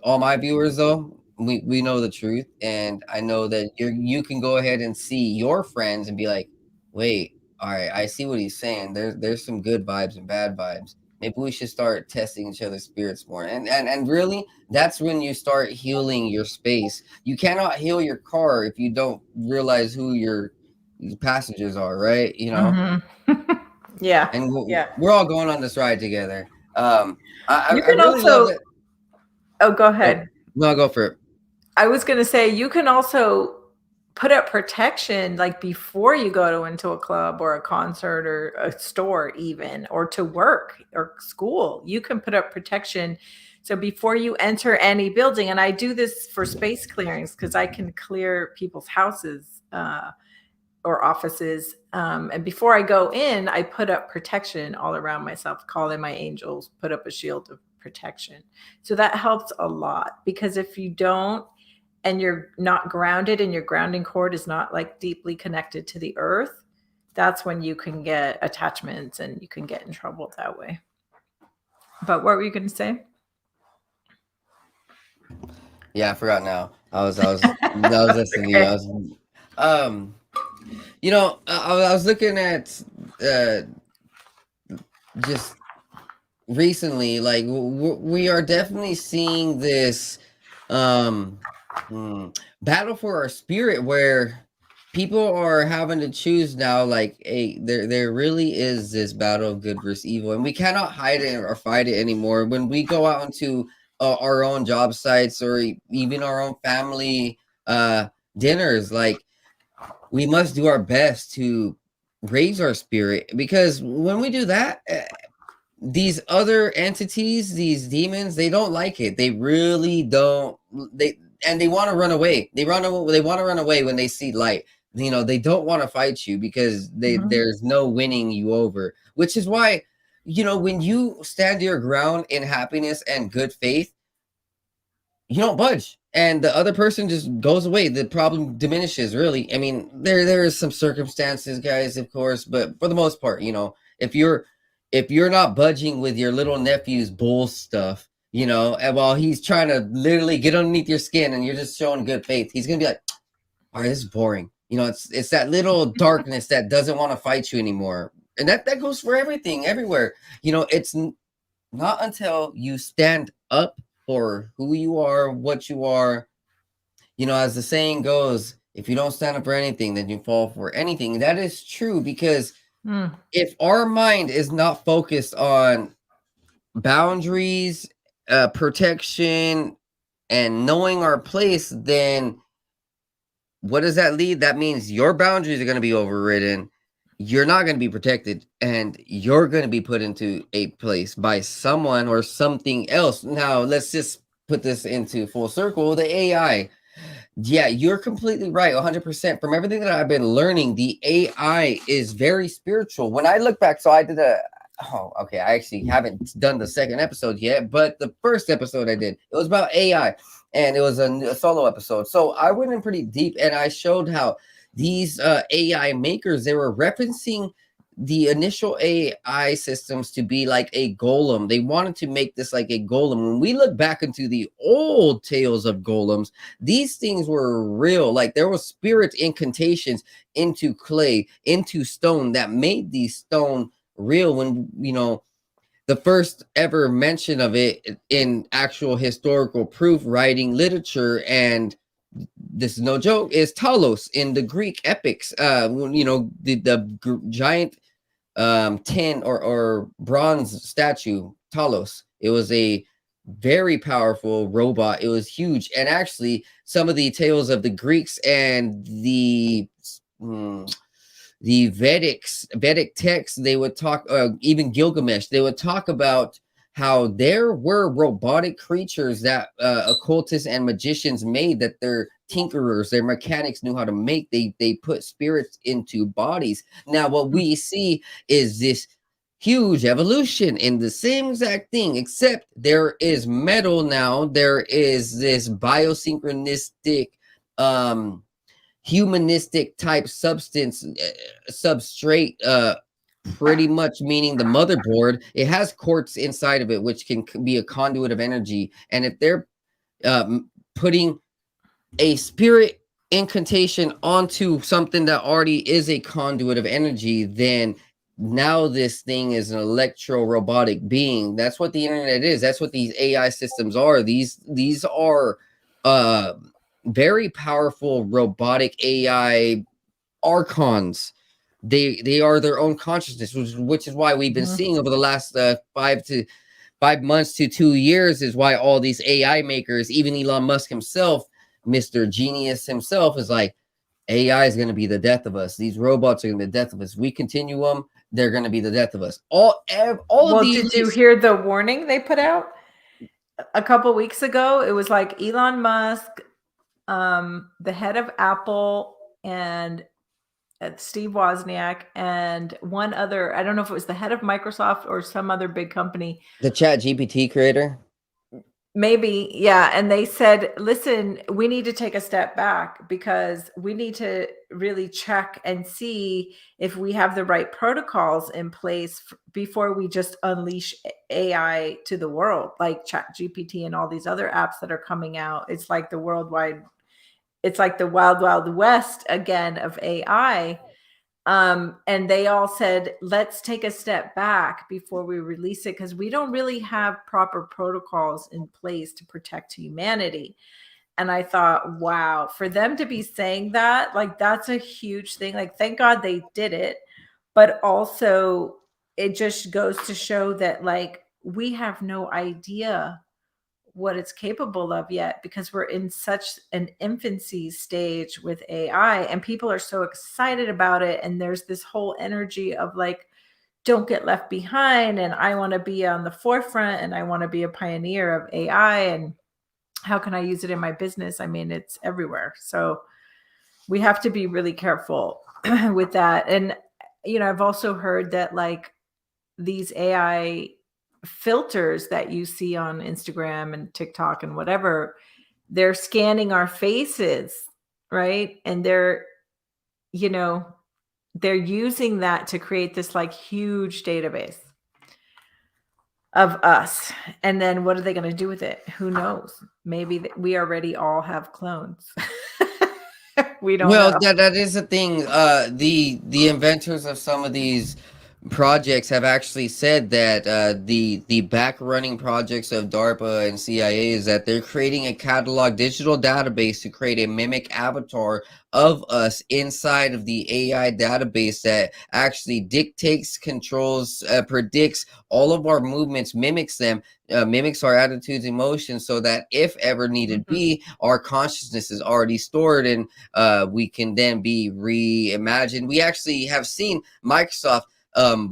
all my viewers, though, we know the truth, and I know that you can go ahead and see your friends and be like, wait, all right, I see what he's saying. There's some good vibes and bad vibes. Maybe we should start testing each other's spirits more. And really, that's when you start healing your space. You cannot heal your car if you don't realize who your passengers are, right? Yeah. And Yeah. we're all going on this ride together. I You can really love it. Oh, go ahead. No, go for it. I was going to say, you can also put up protection, like before you go into a club or a concert or a store, even, or to work or school. You can put up protection. So before you enter any building, and I do this for space clearings because I can clear people's houses or offices. And before I go in, I put up protection all around myself, call in my angels, put up a shield of protection. So that helps a lot, because if you don't, and you're not grounded, and your grounding cord is not like deeply connected to the earth, that's when you can get attachments and you can get in trouble that way. But what were you going to say? Yeah, I forgot now. I was listening to you. I was looking at just recently, like we are definitely seeing this um battle for our spirit, where people are having to choose now, like, there really is this battle of good versus evil, and we cannot hide it or fight it anymore. When we go out into our own job sites, or even our own family dinners, like, we must do our best to raise our spirit, because when we do that, these other entities, these demons, they don't like it. They really don't. They want to run away. They want to run away when they see light. They don't want to fight you, because there's no winning you over. Which is why, when you stand your ground in happiness and good faith, you don't budge, and the other person just goes away. The problem diminishes. Really, I mean, there is some circumstances, guys, of course, but for the most part, if you're not budging with your little nephew's bull stuff, and while he's trying to literally get underneath your skin, and you're just showing good faith, he's gonna be like, all right, this is boring. It's that little darkness that doesn't want to fight you anymore. And that goes for everything, everywhere. It's not until you stand up for who you are, what you are, as the saying goes, if you don't stand up for anything, then you fall for anything. That is true, because if our mind is not focused on boundaries, protection, and knowing our place, then what does that lead? That means your boundaries are going to be overridden. You're not going to be protected, and you're going to be put into a place by someone or something else. Now, let's just put this into full circle. The AI. Yeah, you're completely right. 100%. From everything that I've been learning, the AI is very spiritual. When I look back, so I did I actually haven't done the second episode yet, but the first episode I did, it was about AI, and it was a solo episode. So I went in pretty deep, and I showed how these AI makers, they were referencing the initial AI systems to be like a golem. They wanted to make this like a golem. When we look back into the old tales of golems, these things were real. Like, there was spirit incantations into clay, into stone, that made these stone real. When the first ever mention of it in actual historical proof, writing literature, and this is no joke, is Talos in the Greek epics. The giant tin or bronze statue, Talos. It was a very powerful robot. It was huge. And actually, some of the tales of the Greeks and the Vedic texts, they would talk, even Gilgamesh, they would talk about how there were robotic creatures that occultists and magicians made, that their tinkerers, their mechanics knew how to make. They put spirits into bodies. Now, what we see is this huge evolution in the same exact thing, except there is metal now. There is this biosynchronistic, humanistic type substrate, pretty much meaning the motherboard. It has quartz inside of it, which can be a conduit of energy. And if they're putting a spirit incantation onto something that already is a conduit of energy, then now this thing is an electro robotic being. That's what the internet is. That's what these AI systems are. These are very powerful robotic AI archons. They are their own consciousness, which is why we've been seeing over the last 5 months to 2 years, is why all these AI makers, even Elon Musk himself, Mr. Genius himself, is like, AI is going to be the death of us. These robots are going to be the death of us. We continue them, they're going to be the death of us. All of these. Did you hear the warning they put out a couple weeks ago? It was like Elon Musk, the head of Apple, and Steve Wozniak, and one other, I don't know if it was the head of Microsoft or some other big company. The Chat GPT creator? Maybe, yeah. And they said, listen, we need to take a step back, because we need to really check and see if we have the right protocols in place before we just unleash AI to the world, like Chat GPT and all these other apps that are coming out. It's like it's like the wild, wild west again of AI. And they all said, let's take a step back before we release it, because we don't really have proper protocols in place to protect humanity. And I thought, wow, for them to be saying that, like, that's a huge thing. Like, thank God they did it. But also, it just goes to show that, like, we have no idea what it's capable of yet, because we're in such an infancy stage with AI, and people are so excited about it. And there's this whole energy of like, don't get left behind. And I want to be on the forefront, and I want to be a pioneer of AI. And how can I use it in my business? I mean, it's everywhere. So we have to be really careful with that. And, you know, I've also heard that like these AI filters that you see on Instagram and TikTok and whatever, they're scanning our faces, right? And they're, you know, they're using that to create this like huge database of us. And then what are they going to do with it? Who knows? Maybe we already all have clones. We don't Well, know. that is the thing. The inventors of some of these projects have actually said that the back running projects of DARPA and CIA is that they're creating a catalog digital database to create a mimic avatar of us inside of the AI database that actually dictates, controls, predicts all of our movements, mimics them, mimics our attitudes, emotions, so that if ever needed be, our consciousness is already stored, and we can then be reimagined. We actually have seen Microsoft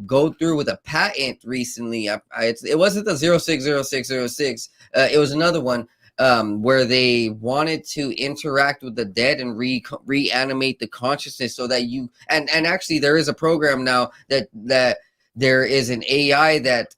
go through with a patent recently. It wasn't the 060606. It was another one where they wanted to interact with the dead and reanimate the consciousness, so that you and actually there is a program now that there is an AI that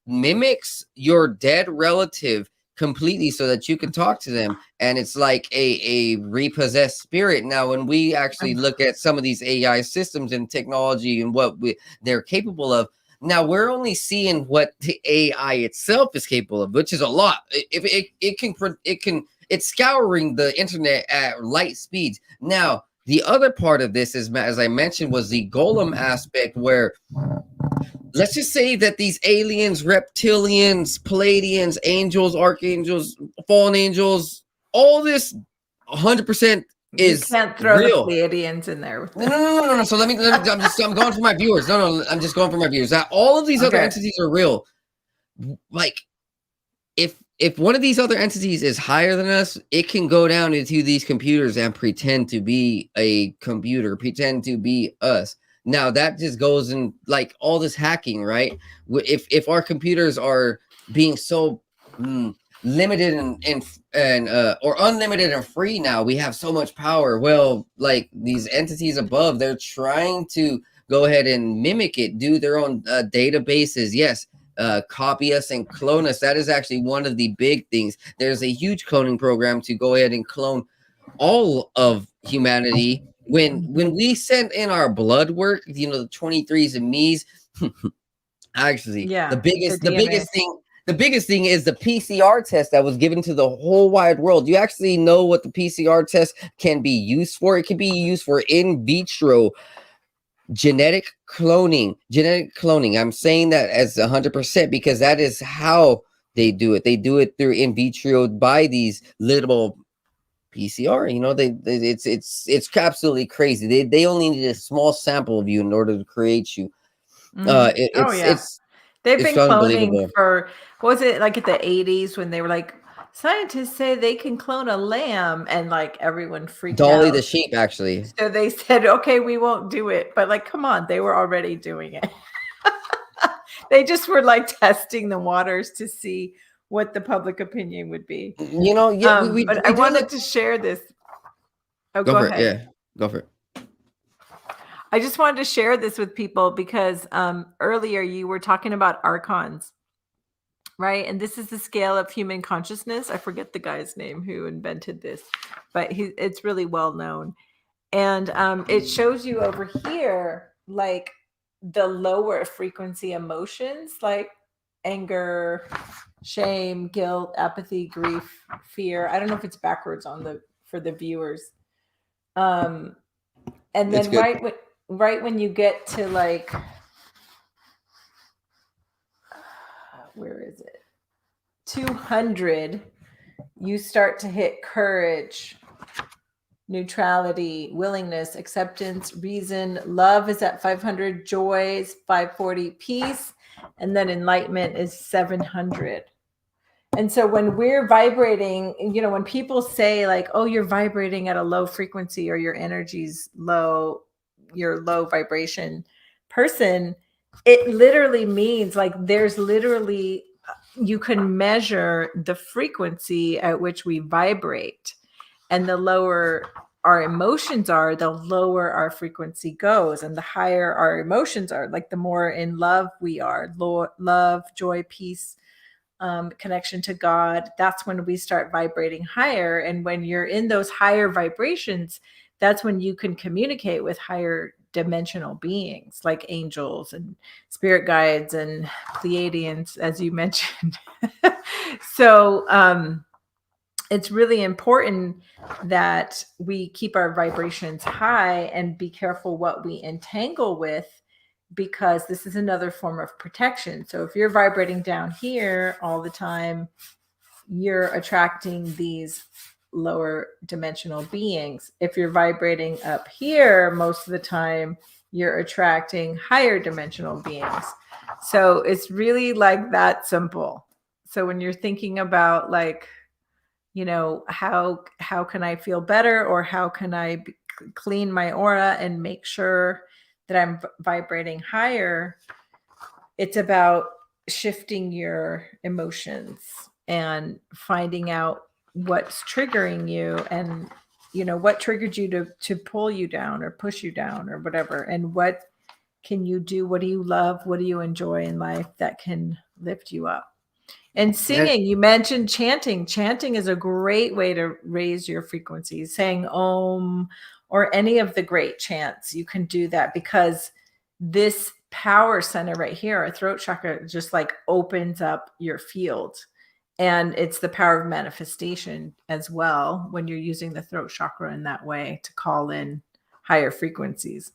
mimics your dead relative completely, so that you can talk to them, and it's like a repossessed spirit. Now when we actually look at some of these AI systems and technology and what they're capable of, now we're only seeing what the AI itself is capable of, which is a lot. If it's scouring the internet at light speeds. Now the other part of this is, as I mentioned, was the golem aspect, where let's just say that these aliens, reptilians, Palladians, angels, archangels, fallen angels, all this 100% is you can't throw real. the Pleiadians in there. No. So let me I'm going for my viewers. No, I'm just going for my viewers. That all of these other entities are real. Like, if one of these other entities is higher than us, it can go down into these computers and pretend to be a computer, pretend to be us. Now that just goes in like all this hacking, right? If our computers are being so limited and or unlimited and free, now we have so much power. Well, like these entities above, they're trying to go ahead and mimic it, do their own databases. Yes. Copy us and clone us. That is actually one of the big things. There's a huge cloning program to go ahead and clone all of humanity. When we sent in our blood work, you know, the 23s and me's, actually, the biggest thing is the PCR test that was given to the whole wide world. You actually know what the PCR test can be used for? It can be used for in vitro genetic cloning. I'm saying that as 100% because that is how they do it. They do it through in vitro by these little PCR. You know, it's absolutely crazy. They only need a small sample of you in order to create you. They've It's been cloning unbelievable. for, what was it, like at the 80s when they were like, scientists say they can clone a lamb, and like everyone freaked Dolly out. the sheep, actually. So they said, okay, we won't do it. But like, come on, they were already doing it. They just were like testing the waters to see what the public opinion would be. You know, yeah, but I wanted to share this. Oh, go ahead. Yeah, go for it. I just wanted to share this with people because earlier you were talking about archons, right? And this is the scale of human consciousness. I forget the guy's name who invented this, but it's really well known. And it shows you over here, like the lower frequency emotions, like anger, shame, guilt, apathy, grief, fear. I don't know if it's backwards on for the viewers. And then right when you get to like, where is it? 200, you start to hit courage, neutrality, willingness, acceptance, reason. Love is at 500, joy is 540, peace, and then enlightenment is 700. And so when we're vibrating, when people say like, oh, you're vibrating at a low frequency or your energy's low, you're low vibration person, it literally means like there's literally, you can measure the frequency at which we vibrate. And the lower our emotions are, the lower our frequency goes. And the higher our emotions are, like the more in love we are, love, joy, peace, connection to God, that's when we start vibrating higher. And when you're in those higher vibrations, that's when you can communicate with higher dimensional beings like angels and spirit guides and Pleiadians, as you mentioned. So it's really important that we keep our vibrations high and be careful what we entangle with, because this is another form of protection. So if you're vibrating down here all the time, you're attracting these lower dimensional beings. If you're vibrating up here most of the time, you're attracting higher dimensional beings. So it's really like that simple. So when you're thinking about like, how can I feel better, or how can I clean my aura and make sure that I'm vibrating higher, it's about shifting your emotions and finding out what's triggering you, and what triggered you to pull you down or push you down or whatever, and what can you do, what do you love, what do you enjoy in life that can lift you up. And singing, you mentioned chanting. Chanting is a great way to raise your frequency. Saying Om or any of the great chants, you can do that, because this power center right here, our throat chakra, just like opens up your field. And it's the power of manifestation as well when you're using the throat chakra in that way to call in higher frequencies.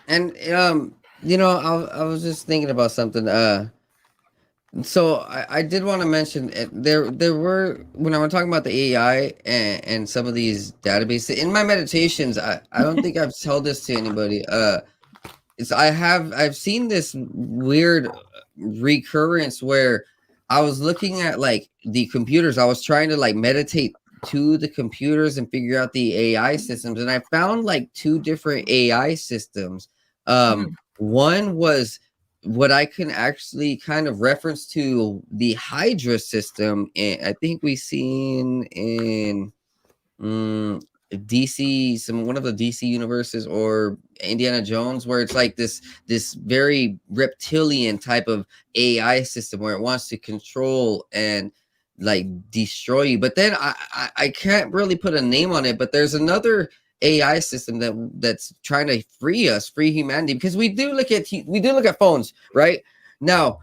And I was just thinking about something. So I did want to mention there were, when I was talking about the AI and some of these databases in my meditations, I don't think I've told this to anybody. I've seen this weird recurrence where I was looking at like the computers. I was trying to like meditate to the computers and figure out the AI systems, and I found like two different AI systems. One was what I can actually kind of reference to the Hydra system, and I think we seen in DC, one of the DC universes, or Indiana Jones, where it's like this very reptilian type of AI system where it wants to control and like destroy you. But then I can't really put a name on it, but there's another AI system that's trying to free humanity, because we do look at phones right now.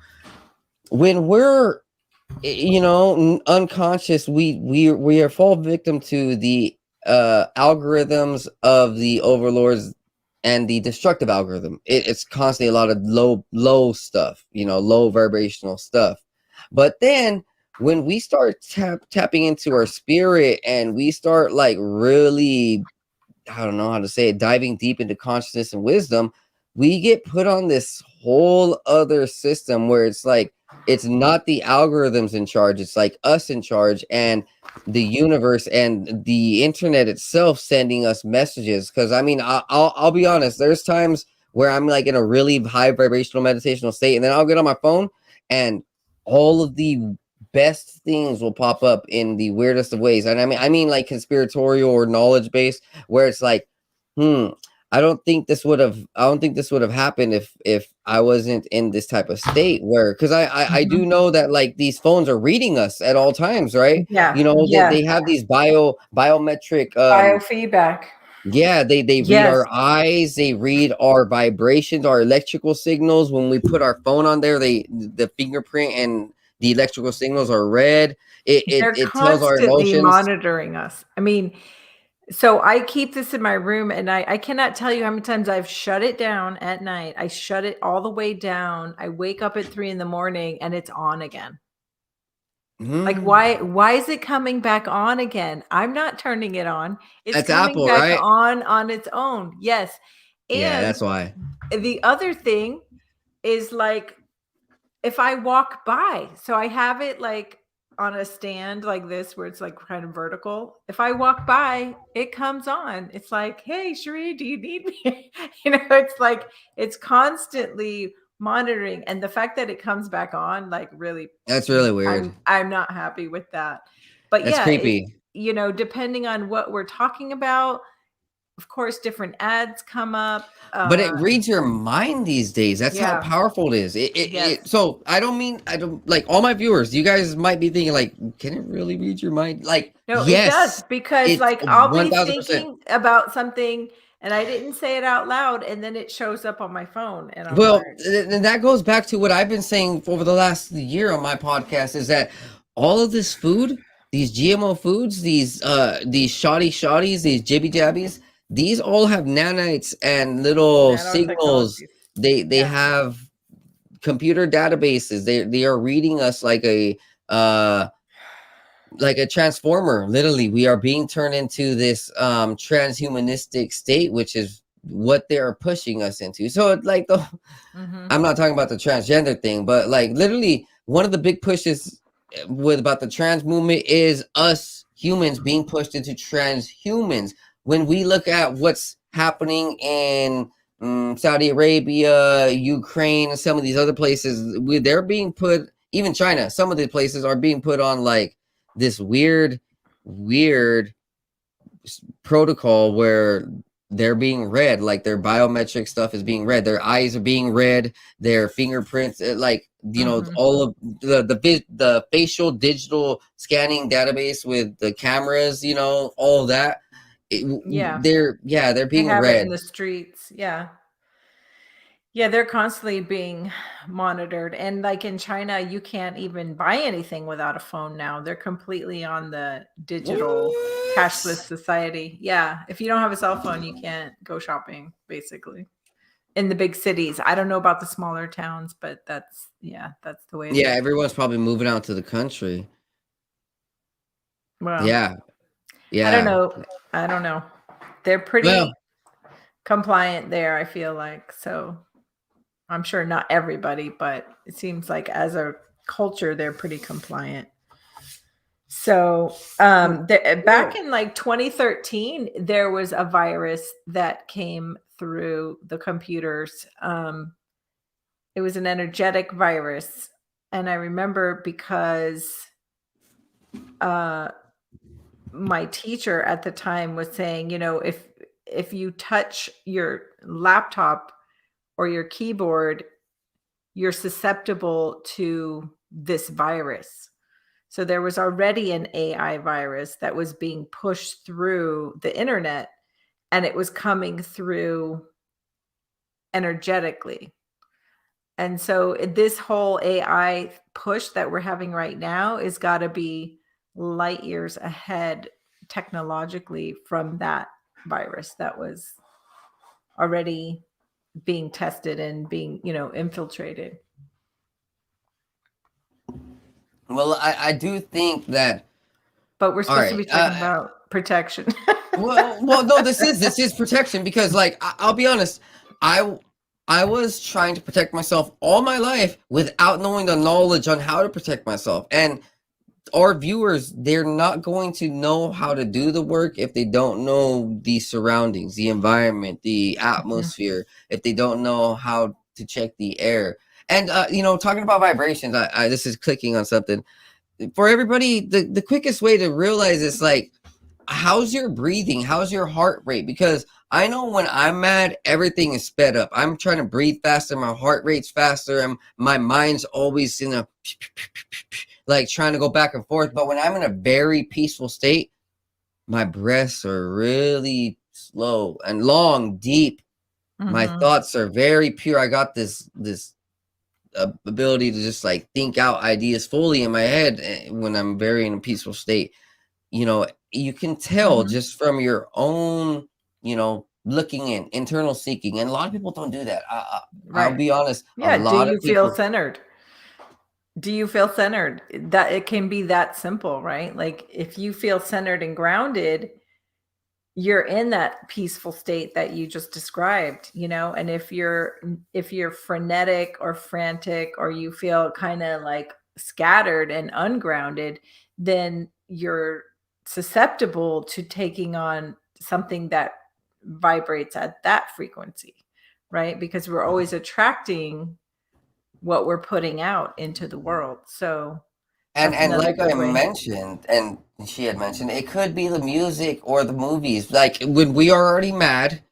When we're unconscious, we are fall victim to the algorithms of the overlords and the destructive algorithm. It's constantly a lot of low stuff, low vibrational stuff. But then when we start tapping into our spirit and we start like really, I don't know how to say it, diving deep into consciousness and wisdom, we get put on this whole other system where it's like, it's not the algorithms in charge, it's like us in charge, and the universe and the internet itself sending us messages. Because I mean, I'll be honest, there's times where I'm like in a really high vibrational meditational state, and then I'll get on my phone and all of the best things will pop up in the weirdest of ways. And I mean like conspiratorial or knowledge based, where it's like, I don't think this would have happened if I wasn't in this type of state, where, because I do know that like these phones are reading us at all times, right? Yeah. They have these biometric biofeedback. Yeah, they read our eyes, they read our vibrations, our electrical signals. When we put our phone on there, the fingerprint and the electrical signals are read. It tells our emotions. Monitoring us. I mean, So I keep this in my room, and I cannot tell you how many times I've shut it down at night. I shut it all the way down. I wake up at 3 in the morning and it's on again. Like, Mm. why is it coming back on again? I'm not turning it on. It's That's coming Apple, back right? on its own. Yes. Yeah, And that's why. the other thing is, like, if I walk by, so I have it like on a stand like this where it's like kind of vertical. If I walk by, it comes on. It's like, "Hey, Cheri, do you need me?" It's like it's constantly monitoring, and the fact that it comes back on like really, That's really weird. I'm not happy with that. But That's yeah, creepy. depending on what we're talking about, of course, different ads come up. But it reads your mind these days. That's how Yeah, powerful it is. yes. So I don't like all my viewers. You guys might be thinking like, can it really read your mind? Like, No, it does, yes, because, it's like, I'll be 1000%. thinking about something and I didn't say it out loud, and then it shows up on my phone, and I'm Well, like, and that goes back to what I've been saying over the last year on my podcast is that all of this food, these GMO foods, these shoddy shotties, these jibby jabbies, these all have nanites and little signals. nanotechnologies. They Yeah. have computer databases. They are reading us uh like a transformer. Literally, we are being turned into this transhumanistic state, which is what they are pushing us into. So like the Mhm. I'm not talking about the transgender thing, but like literally one of the big pushes with about the trans movement is us humans being pushed into transhumans. When we look at what's happening in Saudi Arabia, Ukraine, and some of these other places, they're being put, even China, some of the places are being put on like this weird protocol where they're being read, like their biometric stuff is being read, their eyes are being read, their fingerprints, like Mhm. all of the facial digital scanning database with the cameras, all that. Yeah. They're They being have it in read. the streets. Yeah. Yeah, they're constantly being monitored, and, like, in China, you can't even buy anything without a phone now. They're completely on the digital cashless What? society. Yeah, if you don't have a cell phone, you can't go shopping, basically, in the big cities. I don't know about the smaller towns, but that's the way it Yeah, is. everyone's probably moving out to the country. Well, Yeah, I don't yeah. know. I don't know. They're Well, pretty compliant there, I feel like, so I'm sure not everybody, but it seems like as a culture, they're pretty compliant. So, back well, in like 2013, there was a virus that came through the computers. It was an energetic virus. And I remember because uh, my teacher at the time was saying, if you touch your laptop or your keyboard, you're susceptible to this virus. So there was already an AI virus that was being pushed through the internet, and it was coming through energetically. And so this whole AI push that we're having right now is got to be light years ahead technologically from that virus that was already being tested and being, infiltrated. I do think that. But we're All supposed to right. be talking about protection. No, this is protection because, like, I'll be honest, I I was trying to protect myself all my life without knowing the knowledge on how to protect myself. And our viewers, they're not going to know how to do the work if they don't know the surroundings, the environment, the Mhm. atmosphere, if they don't know how to check the air. And talking about vibrations, I this is clicking on something for everybody. The quickest way to realize it's like, how's your breathing? How's your heart rate? Because I know when I'm mad, everything is sped up. I'm trying to breathe faster, my heart rate's faster, and my mind's always in a like trying to go back and forth. But when I'm in a very peaceful state, my breaths are really slow and long, deep. My Mhm. thoughts are very pure. I got this ability to just like think out ideas fully in my head when I'm very in a peaceful state. you can tell Mhm. just from your own, looking in, internal seeking. And a lot of people don't do that. I'll Right. be honest, a Yeah, do lot of you feel people. centered? Do you feel centered? That it can be that simple, right? Like if you feel centered and grounded, you're in that peaceful state that you just described, and if you're frenetic or frantic, or you feel kind of like scattered and ungrounded, then you're susceptible to taking on something that vibrates at that frequency, right? Because we're always attracting what we're putting out into the world. So And that's and another like I good way. mentioned, and she had mentioned, it could be the music or the movies. Like when we are already mad,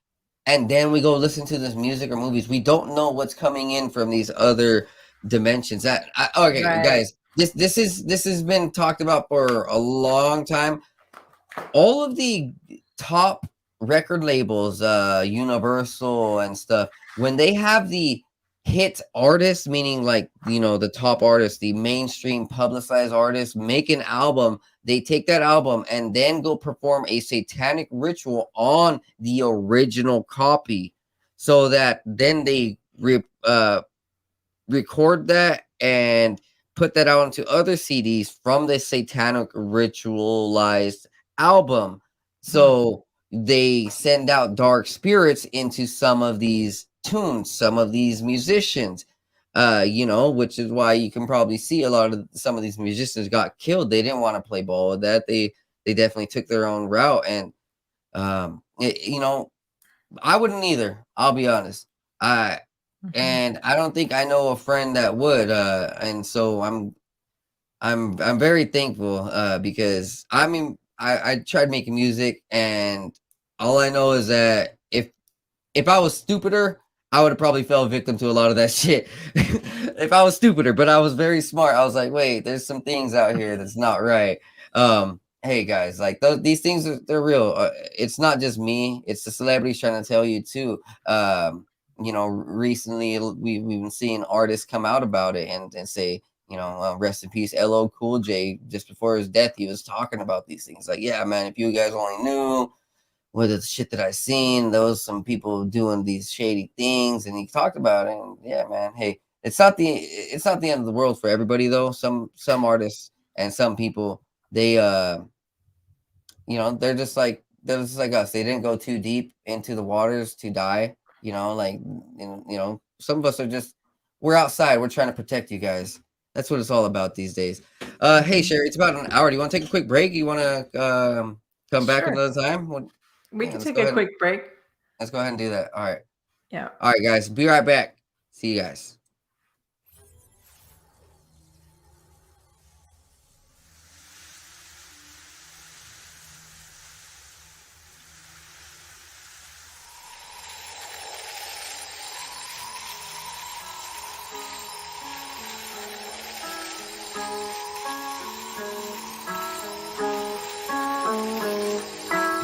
and then we go listen to this music or movies, we don't know what's coming in from these other dimensions. Okay, Right. guys, this has been talked about for a long time. All of the top record labels, Universal and stuff, when they have the hit artists, meaning like, the top artists, the mainstream publicized artists, make an album, they take that album and then go perform a satanic ritual on the original copy, so that then they record that and put that out into other CDs from the satanic ritualized album. Hmm. So they send out dark spirits into some of these tunes, some of these musicians, which is why you can probably see a lot of some of these musicians got killed. They didn't want to play ball with that. They definitely took their own route. And I wouldn't either. I'll be honest. Mhm. And I don't think I know a friend that would. And so I'm very thankful, because I mean I tried making music, and all I know is that if I was stupider, I would have probably fell victim to a lot of that shit. If I was stupider, but I was very smart. I was like, wait, there's some things out here that's not right. Hey guys, like these things they're real. It's not just me; it's the celebrities trying to tell you too. Recently we've been seeing artists come out about it and say, rest in peace, LL Cool J. Just before his death, he was talking about these things. Like, yeah, man, if you guys only knew what the shit that I seen, there was some people doing these shady things, and he talked about it. And yeah, man, hey, it's not the end of the world for everybody though. Some artists and some people, they they're just like us. They didn't go too deep into the waters to die. Some of us are just, we're outside. We're trying to protect you guys. That's what it's all about these days. Hey, Mhm. Cheri, it's about an hour. Do you want to take a quick break? You want to come back Sure. another time? We Yeah, can let's take go a ahead. quick break. Let's go ahead and do that. All right. Yeah. All right, guys. Be right back. See you guys.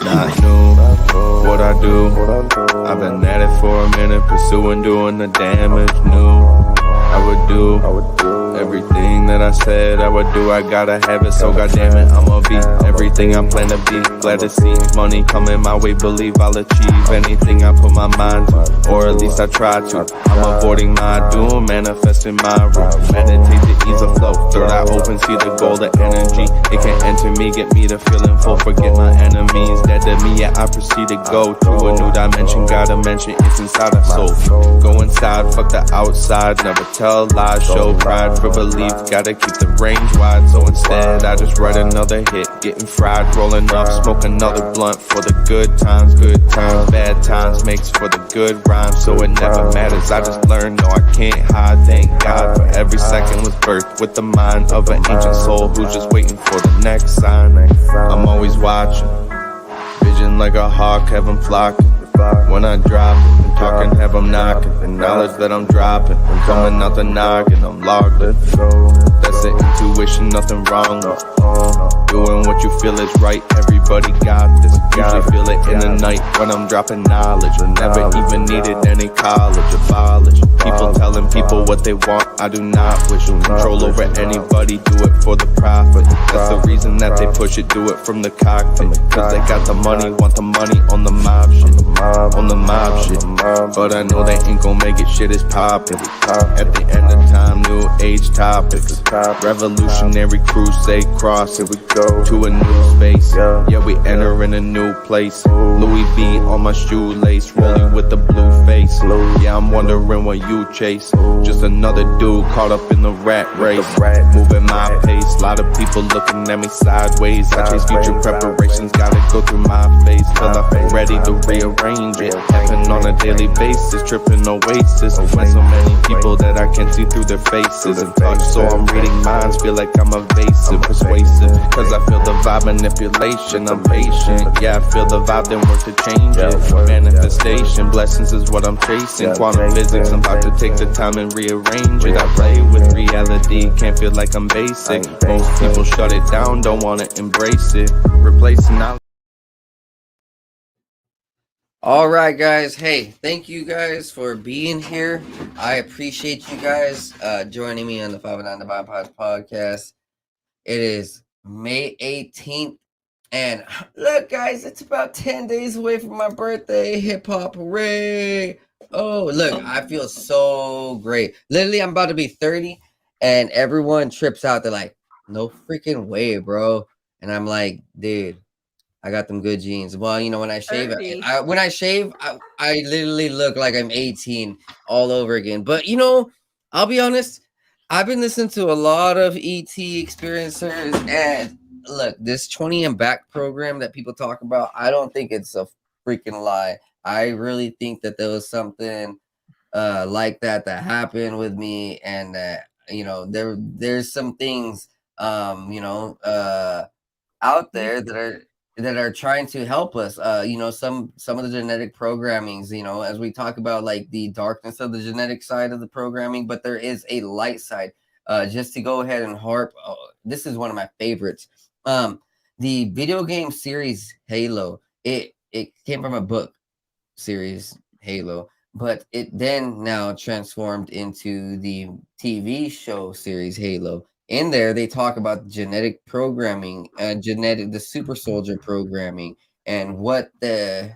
Not new, what I do. I've been at it for a minute, pursuing doing the damage. New, I would do everything that I said I would do. I gotta have it, so goddamn it, I'ma be everything I plan to be. Glad to see money coming my way, believe I'll achieve anything I put my mind to, or at least I try to. I'm avoiding my doom, manifesting my room. Meditate to ease the flow, third eye open, see the golden energy. It can enter me, get me to feeling full, forget my enemies. Dead to me, yeah, I proceed to go to a new dimension. Gotta mention it's inside a soul. Go inside, fuck the outside, never tell lies, show pride for belief. Gotta keep the range wide, so instead I just write another hit. Getting fried, rolling up, smoke another blunt for the good times, bad times makes for the good rhymes. So it never matters, I just learned, no I can't hide. Thank God for every second was birthed with the mind of an ancient soul who's just waiting for the next sign. I'm always watching, vision like a hawk, have 'em flocking. When I drop it, and talking, have 'em knocking. The knowledge that I'm dropping, I'm coming out the noggin, I'm logged in. That's the intuition, nothing wrong with doing what you feel is right. Everybody got this. Usually feel it in the night when I'm dropping knowledge. Never even needed any college. Abolish people telling people what they want. I do not wish control over anybody. Do it for the profit. That's the reason that they push it. Do it from the cockpit. Cause they got the money, want the money on the mob shit. On the mob shit. But I know they ain't gon' make it. Shit is poppin'. At the end of time, new age topics. Revolutionary crusade cross. Here we go to a new space. Yeah, we enter in a new place. Louis V on my shoelace, rolling with the blue face. Yeah, I'm wondering what you chase. Just another dude caught up in the rat race. Moving my pace, lot of people looking at me sideways. I chase future preparations, gotta go through my phase till I feel ready to rearrange it. Happen on a daily basis, tripping oasis. With so many people that I can see through their faces and touch. So I'm reading minds, feel like I'm evasive, persuasive. Cause I feel the vibe manipulation, I'm patient. Yeah, I feel the vibe, then work to change it. Manifestation, blessings is what I'm chasing. Quantum physics, I'm about to take the time and rearrange it. I play with reality, can't feel like I'm basic. Most people shut it down, don't wanna embrace it. Replacing knowledge. All right, guys. Hey, thank you guys for being here. I appreciate you guys joining me on the 509 Divine Pods podcast. It is May 18th. And look, guys, it's about 10 days away from my birthday. Hip hop, hooray. Oh, look, I feel so great. Literally, I'm about to be 30, and everyone trips out. They're like, no freaking way, bro. And I'm like, dude, I got them good genes. Well, you know, when I shave, I literally look like I'm 18 all over again. But, you know, I'll be honest, I've been listening to a lot of ET experiencers, and look, this 20 and back program that people talk about, I don't think it's a freaking lie. I really think that there was something like that happened with me, and that, you know, there's some things out there that are trying to help us. You know, some of the genetic programmings, you know, as we talk about like the darkness of the genetic side of the programming, but there is a light side. Just to go ahead and harp, this is one of my favorites. The video game series Halo, it came from a book series Halo, but it then now transformed into the TV show series Halo. In there, they talk about genetic programming, the super soldier programming, and what the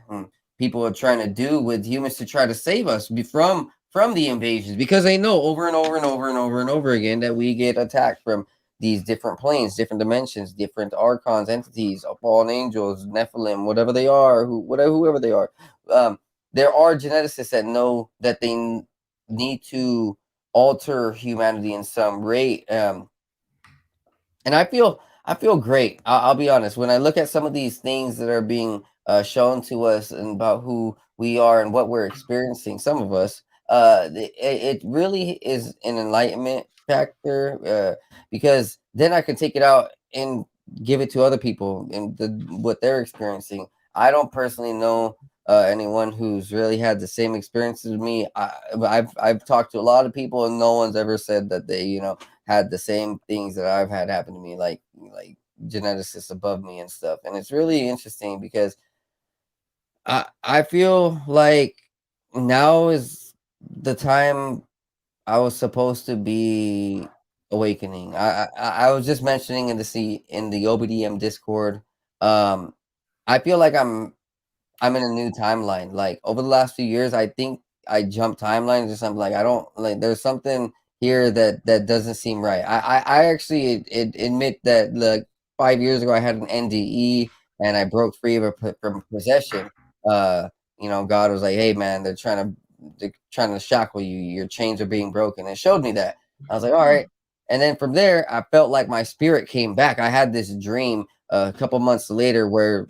people are trying to do with humans to try to save us from the invasions, because they know over and over and over and over and over again that we get attacked from these different planes, different dimensions, different archons, entities, fallen angels, Nephilim, whatever they are, whoever they are. There are geneticists that know that they need to alter humanity in some rate. And I feel great. I'll be honest. When I look at some of these things that are being shown to us and about who we are and what we're experiencing, some of us, it really is an enlightenment factor, because then I can take it out and give it to other people and what they're experiencing. I don't personally know anyone who's really had the same experiences as me. I've talked to a lot of people, and no one's ever said that they, you know, had the same things that I've had happen to me, like geneticists above me and stuff. And it's really interesting because I feel like now is the time I was supposed to be awakening. I was just mentioning in the OBDM Discord. I feel like I'm in a new timeline. Like over the last few years, I think I jumped timelines or something. Like I don't like. There's something here that doesn't seem right. I actually admit that like 5 years ago I had an NDE and I broke free from possession. You know, God was like, "Hey man, they're trying to shackle you. Your chains are being broken." It showed me that. I was like, "All right." And then from there, I felt like my spirit came back. I had this dream a couple months later where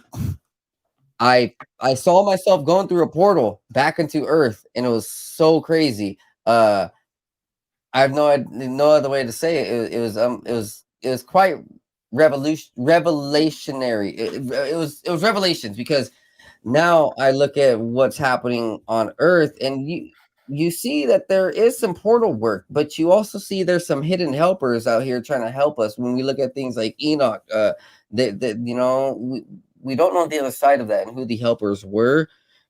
I saw myself going through a portal back into Earth, and it was so crazy. I have no other way to say it. It was quite revelationary. It was revelations, because now I look at what's happening on Earth, and you see that there is some portal work, but you also see there's some hidden helpers out here trying to help us. When we look at things like Enoch, we don't know the other side of that and who the helpers were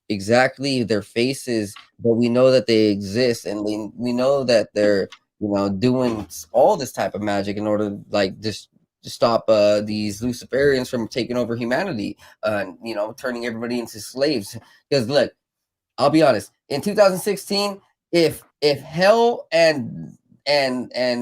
exactly, their faces, but we know that they exist, and we know that they're doing all this type of magic in order like just to stop these Luciferians from taking over humanity, turning everybody into slaves. Because look, I'll be honest. In 2016, if hell and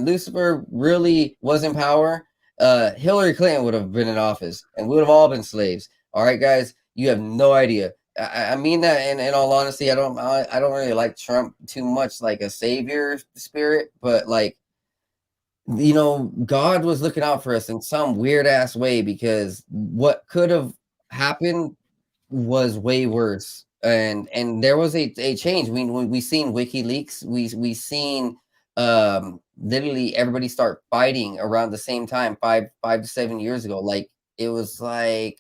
Lucifer really was in power, Hillary Clinton would have been in office, and we would have all been slaves. All right, guys, you have no idea. I mean that in all honesty. I don't really like Trump too much, like a savior spirit, but like God was looking out for us in some weird ass way, because what could have happened was way worse, and there was a change. We seen WikiLeaks, we seen literally everybody start fighting around the same time, 5 to 7 years ago. Like it was like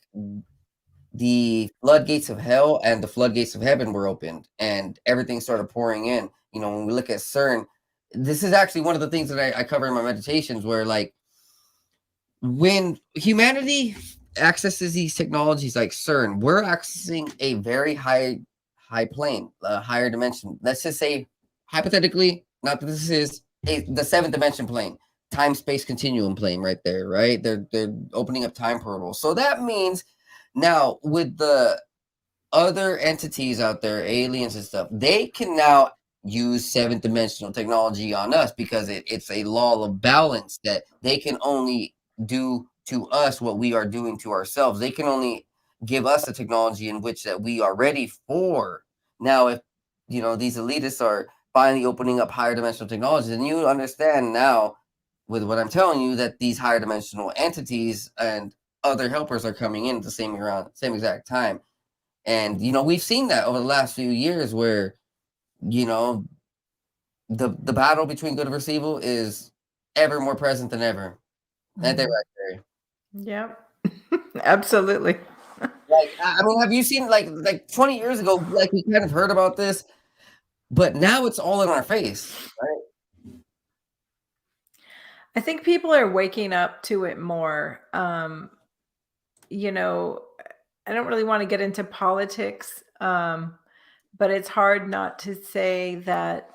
the floodgates of hell and the floodgates of heaven were opened, and everything started pouring in. When we look at CERN, this is actually one of the things that I cover in my meditations, where like when humanity accesses these technologies like CERN, we're accessing a very high plane, a higher dimension. Let's just say, hypothetically, not that this is the seventh dimension plane, time space continuum plane, right there, right? They're opening up time portals. So that means now with the other entities out there, aliens and stuff, they can now use seventh dimensional technology on us, because it's a law of balance that they can only do to us what we are doing to ourselves. They can only give us the technology in which that we are ready for. Now, if these elitists are finally opening up higher dimensional technology, then you understand now with what I'm telling you that these higher dimensional entities and other helpers are coming in at the same exact time. And we've seen that over the last few years, where the battle between good versus evil is ever more present than ever. Ain't that right, Cheri? Yep. Absolutely. Like, I mean, have you seen like 20 years ago, like we kind of heard about this, but now it's all in our face, right? I think people are waking up to it more. I don't really want to get into politics, but it's hard not to say that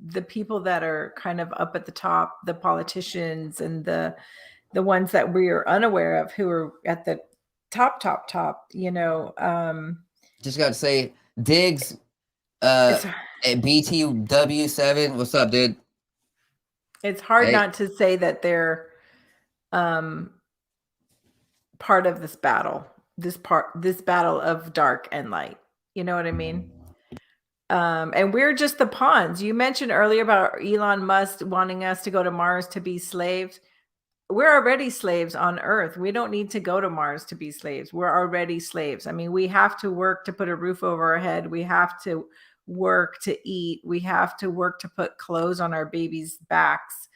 the people that are kind of up at the top, the politicians and the ones that we are unaware of, who are at the top, Just got to say, Diggs, it's at BTW7, what's up, dude? it's hard Hey. not to say that they're part of this battle, this battle of dark and light. You know what I mean? And we're just the pawns. You mentioned earlier about Elon Musk wanting us to go to Mars to be slaves. We're already slaves on Earth. We don't need to go to Mars to be slaves. We're already slaves. I mean, we have to work to put a roof over our head. We have to work to eat. We have to work to put clothes on our babies' backs.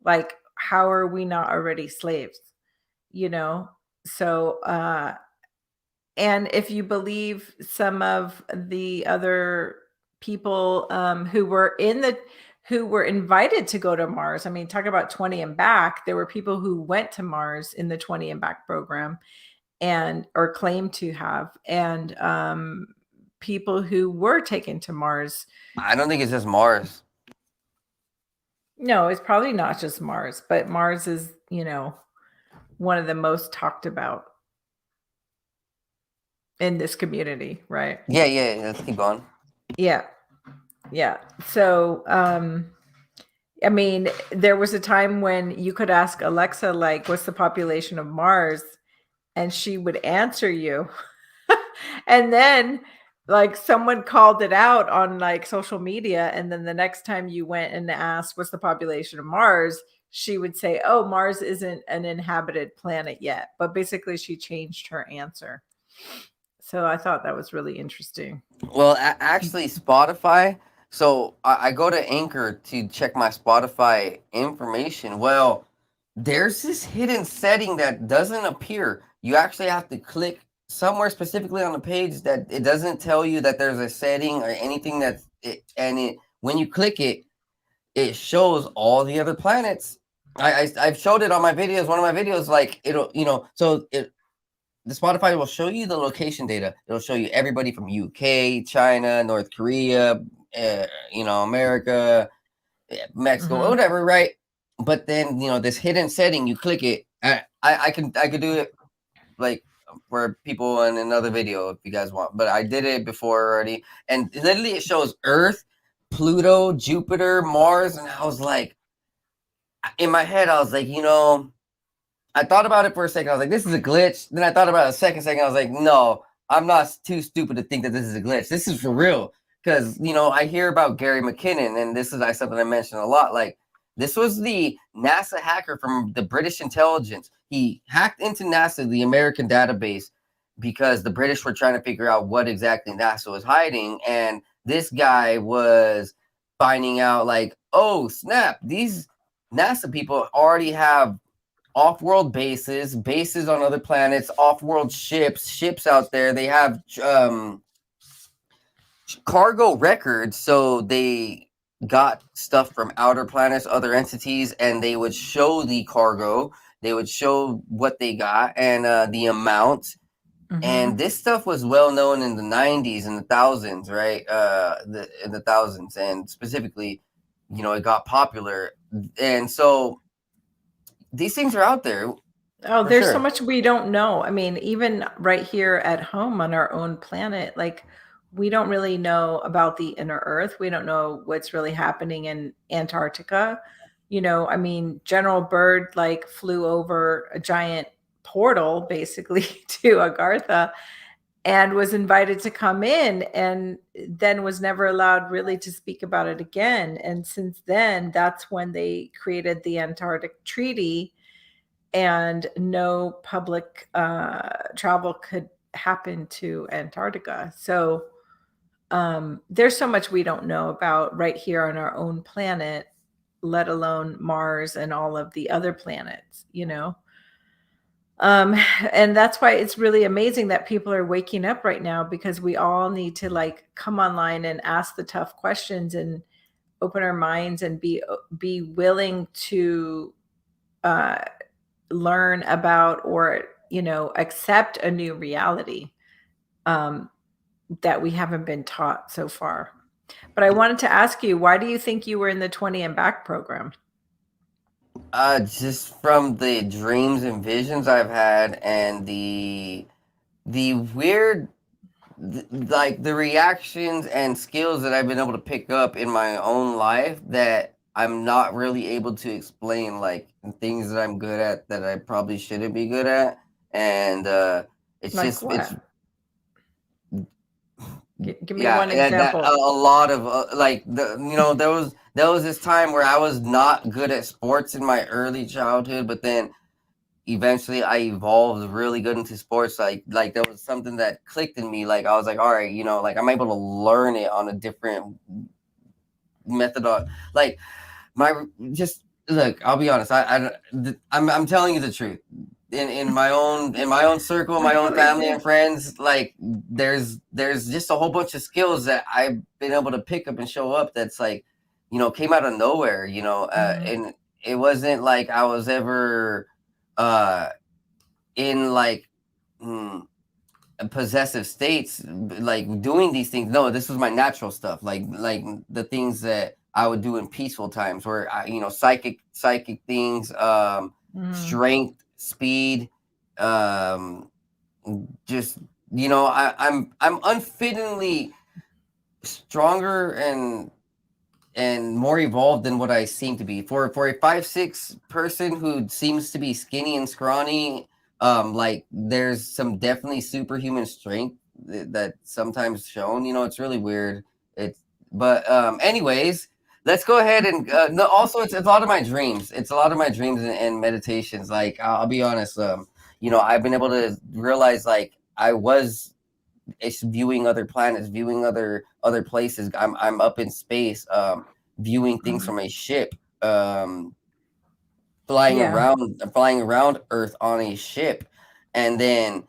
Like, how are we not already slaves? So, and if you believe some of the other people who were invited to go to Mars. I mean, talk about 20 and back. There were people who went to Mars in the 20 and back program or claimed to have, and people who were taken to Mars. I don't think it's just Mars. No, it's probably not just Mars, but Mars is, one of the most talked about in this community, right? Yeah. Let's keep going. Yeah. So, I mean, there was a time when you could ask Alexa, like, what's the population of Mars? And she would answer you. And then like someone called it out on like social media. And then the next time you went and asked, what's the population of Mars? She would say, oh, Mars isn't an inhabited planet yet. But basically she changed her answer. So I thought that was really interesting. Well, actually, Spotify. So I go to Anchor to check my Spotify information. Well, there's this hidden setting that doesn't appear. You actually have to click somewhere specifically on the page that it doesn't tell you that there's a setting or anything when you click it, it shows all the other planets. I've showed it on my videos. One of my videos, like it'll, the Spotify will show you the location data. It'll show you everybody from UK, China, North Korea, America, Mexico, whatever, right? But then this hidden setting, you click it. I could do it like for people in another video if you guys want, but I did it before already, and literally it shows Earth, Pluto, Jupiter, Mars, and I was like, in my head, I was like, I thought about it for a second. I was like, this is a glitch. Then I thought about it a second. I was like, no, I'm not too stupid to think that this is a glitch. This is for real. Because, I hear about Gary McKinnon, and this is something I mentioned a lot. Like, this was the NASA hacker from the British intelligence. He hacked into NASA, the American database, because the British were trying to figure out what exactly NASA was hiding. And this guy was finding out, like, oh, snap, these NASA people already have off-world bases on other planets, off-world ships out there. They have cargo records, so they got stuff from outer planets, other entities, and they would show the cargo. They would show what they got and the amount. And this stuff was well known in the 90s and the thousands, right? In the thousands, and specifically, it got popular. And so these things are out there. Oh, there's so much we don't know. I mean, even right here at home on our own planet, like we don't really know about the inner Earth. We don't know what's really happening in Antarctica. I mean, General Byrd like flew over a giant portal basically to Agartha and was invited to come in, and then was never allowed really to speak about it again. And since then, that's when they created the Antarctic Treaty, and no public travel could happen to Antarctica. So there's so much we don't know about right here on our own planet, let alone Mars and all of the other planets, and that's why it's really amazing that people are waking up right now, because we all need to like come online and ask the tough questions and open our minds and be willing to learn about or accept a new reality that we haven't been taught so far. But I wanted to ask you, why do you think you were in the 20 and Back program? Just from the dreams and visions I've had, and the weird, like the reactions and skills that I've been able to pick up in my own life that I'm not really able to explain, like things that I'm good at that I probably shouldn't be good at. And it's like just, what? it's, Give me one example. A lot of like there was this time where I was not good at sports in my early childhood, but then eventually I evolved really good into sports. Like there was something that clicked in me. Like I was like, all right, like I'm able to learn it on a different method. Like just look, I'll be honest. I'm telling you the truth. In my own circle, my own family and friends, like there's just a whole bunch of skills that I've been able to pick up and show up that's like, came out of nowhere, and it wasn't like I was ever in like possessive states, like doing these things. No, this was my natural stuff, like the things that I would do in peaceful times, where psychic things, strength, speed, just I'm unfittingly stronger and more evolved than what I seem to be. For a 5'6" person who seems to be skinny and scrawny, like there's some definitely superhuman strength that sometimes shown. It's really weird. But anyways, let's go ahead and no, also it's a lot of my dreams. It's a lot of my dreams and meditations. Like I'll be honest, I've been able to realize like I was viewing other planets, viewing other places. I'm up in space, viewing things from a ship, flying around Earth on a ship, and then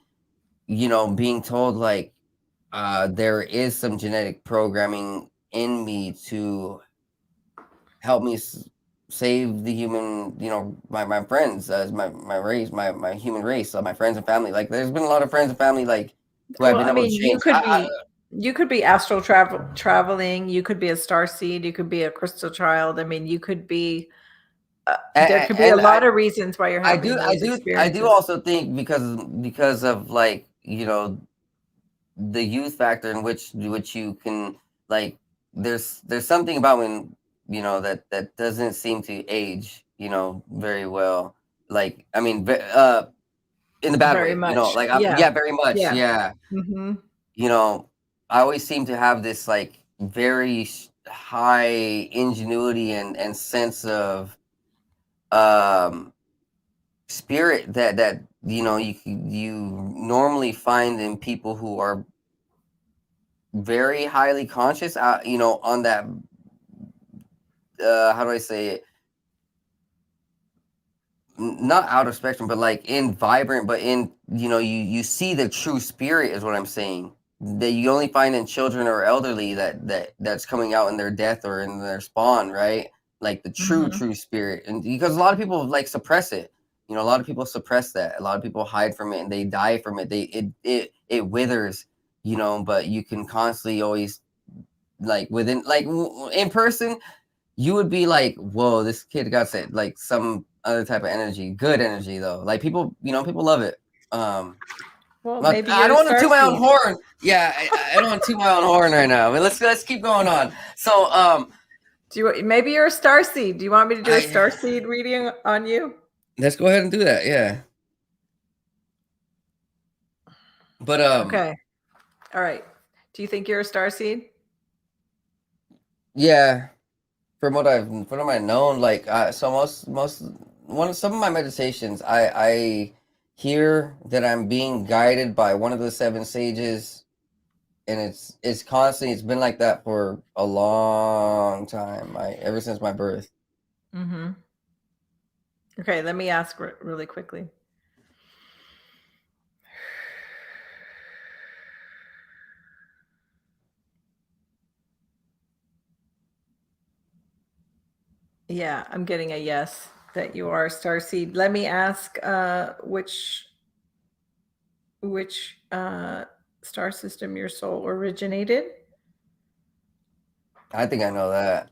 being told like there is some genetic programming in me to help me save the human, my friends, my race, my human race, my friends and family. Like, there's been a lot of friends and family like who I've Well, been I able to mean, change. you could be astral traveling. You could be a starseed. You could be a crystal child. I mean, you could be. There could be a And lot of reasons why you're I having do, I those do, I do experiences. also think because of like the youth factor in which you can like there's something about when that doesn't seem to age very well, like I mean in the bad Very way, much. like Yeah. yeah, very much, Yeah. yeah. Hmm. you know I always seem to have this like very high ingenuity and sense of um spirit that you normally find in people who are very highly conscious, on that how do I say it, not out of spectrum, but like in vibrant, but in you see the true spirit is what I'm saying, that you only find in children or elderly that's coming out in their death or in their spawn, right? Like the Hmm. true spirit. And because a lot of people like suppress it, a lot of people suppress that, a lot of people hide from it and they die from it, it withers, but you can constantly always like within like in person you would be like, whoa, this kid got like some other type of energy, good energy though. Like people, people love it. Well, But maybe I you're a don't want to toot my own starseed. horn. Yeah, I don't want to toot my own horn right now. But let's keep going on. So Maybe you're a starseed. Do you want me to do a I starseed reading on you? let's go ahead and do that. Yeah. But Okay. All right. Do you think you're a starseed? yeah, from what I've known, like so some of my meditations, I hear that I'm being guided by one of the seven sages, and it's constantly, it's been like that for a long time, ever since my birth. Mm-hmm. Okay, let me ask really quickly. Yeah, I'm getting a yes that you are a starseed. Let me ask which star system your soul originated. I think I know that.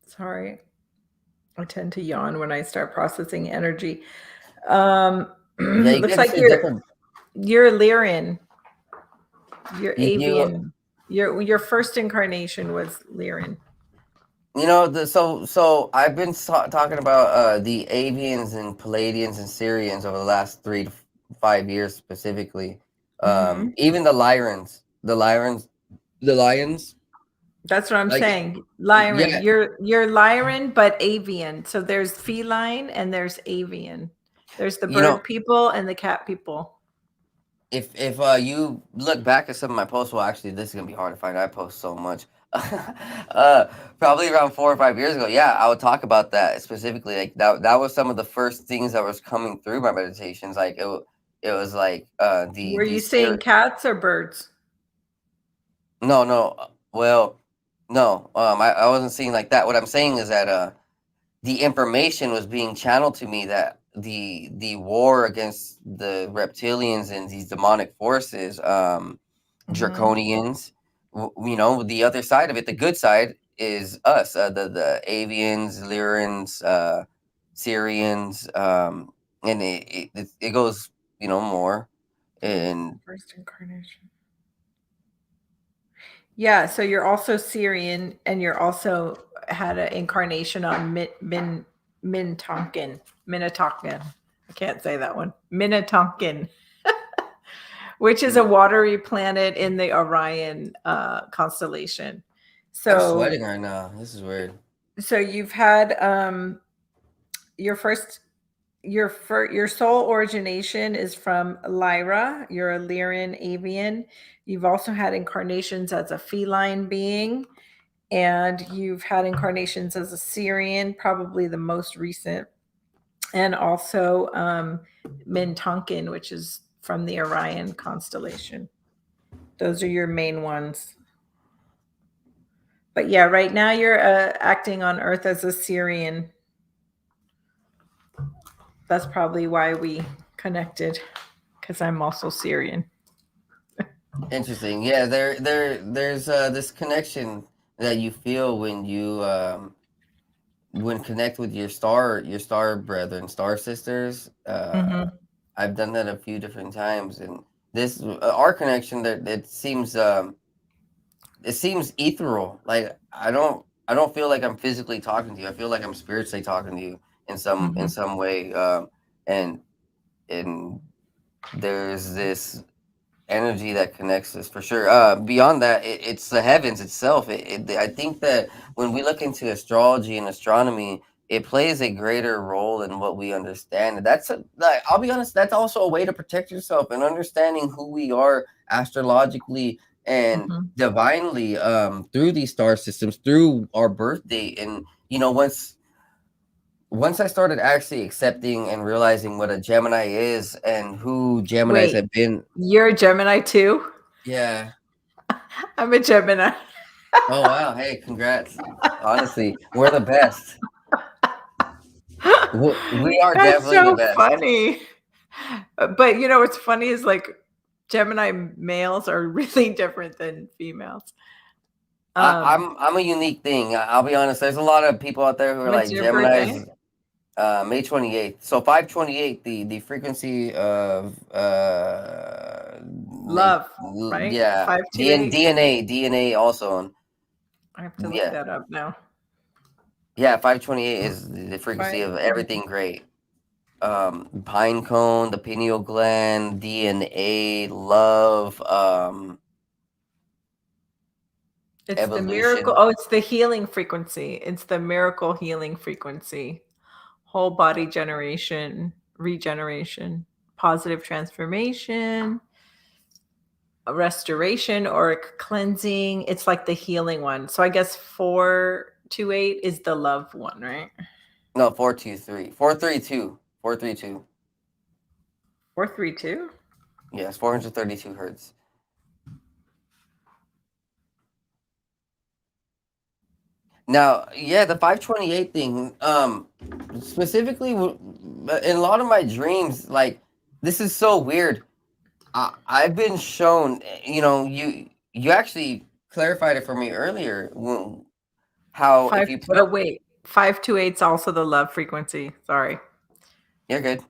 Sorry, I tend to yawn when I start processing energy. Yeah, you Looks get to like see different. you're Lyran. You're You avian. Your first incarnation was Lyran. so I've been talking about the avians and Palladians and Syrians over the last 3 to 5 years specifically. Mm-hmm. Even the lions. That's what I'm Like, saying. Lyran. yeah, You're Lyran, but avian. So there's feline and there's avian. There's the you know, bird people and the cat people. if you look back at some of my posts, well, actually, this is gonna be hard to find. I post so much. Probably around 4 or 5 years ago. Yeah, I would talk about that specifically. Like that was some of the first things that was coming through my meditations. Like it was like Were the you saying spirit. cats or birds? No, well, no. I wasn't saying like that. What I'm saying is that the information was being channeled to me that the war against the reptilians and these demonic forces, Mm-hmm. draconians, the other side of it, the good side is us, the avians, lyrans, syrians, and it goes more, and First incarnation. Yeah, so you're also Syrian, and you're also had an incarnation on Mintonkin. Minnetonkin. I can't say that one. Minnetonkin, which is a watery planet in the Orion constellation. I'm So, sweating right now. This is weird. so you've had your first your soul origination is from Lyra. You're a Lyran avian. You've also had incarnations as a feline being, and you've had incarnations as a Syrian, probably the most recent. and also Mintonkin, which is from the Orion constellation. Those are your main ones. But yeah, right now you're acting on Earth as a Syrian. That's probably why we connected, because I'm also Syrian. Interesting. Yeah, there's this connection that you feel when you when connect with your star brethren, star sisters. I've done that a few different times, and this our connection that it seems ethereal. Like I don't feel like I'm physically talking to you. I feel like I'm spiritually talking to you in some way. And there's this energy that connects us for sure. Beyond that, it's the heavens itself. I think that when we look into astrology and astronomy, it plays a greater role in what we understand. And like, I'll be honest, that's also a way to protect yourself and understanding who we are astrologically and divinely through these star systems, through our birth date. And once I started actually accepting and realizing what a Gemini is and who Geminis have been. You're a Gemini too? Yeah. I'm a Gemini. Oh, wow. Hey, congrats. Honestly, we're the best. We are That's definitely the best. Funny. But what's funny is like Gemini males are really different than females. I'm a unique thing. I'll be honest. There's a lot of people out there who are like Geminis. May 28th. So 528, the frequency of love, right? Yeah. DNA also. I have to look that up now. Yeah, 528 is the frequency of everything great. Pine cone, the pineal gland, DNA, love, it's evolution. The miracle. Oh, it's the healing frequency. It's the miracle healing frequency. Whole body generation, regeneration, positive transformation, restoration, or cleansing. It's like the healing one. So I guess 428 is the love one, right? No, 423. 432. 432. 432? Yes, 432 hertz. Now, yeah, the 528 thing, specifically in a lot of my dreams, like, this is so weird. I've been shown, you actually clarified it for me earlier, how if you put up... wait, 528 is also the love frequency. Sorry. You're good.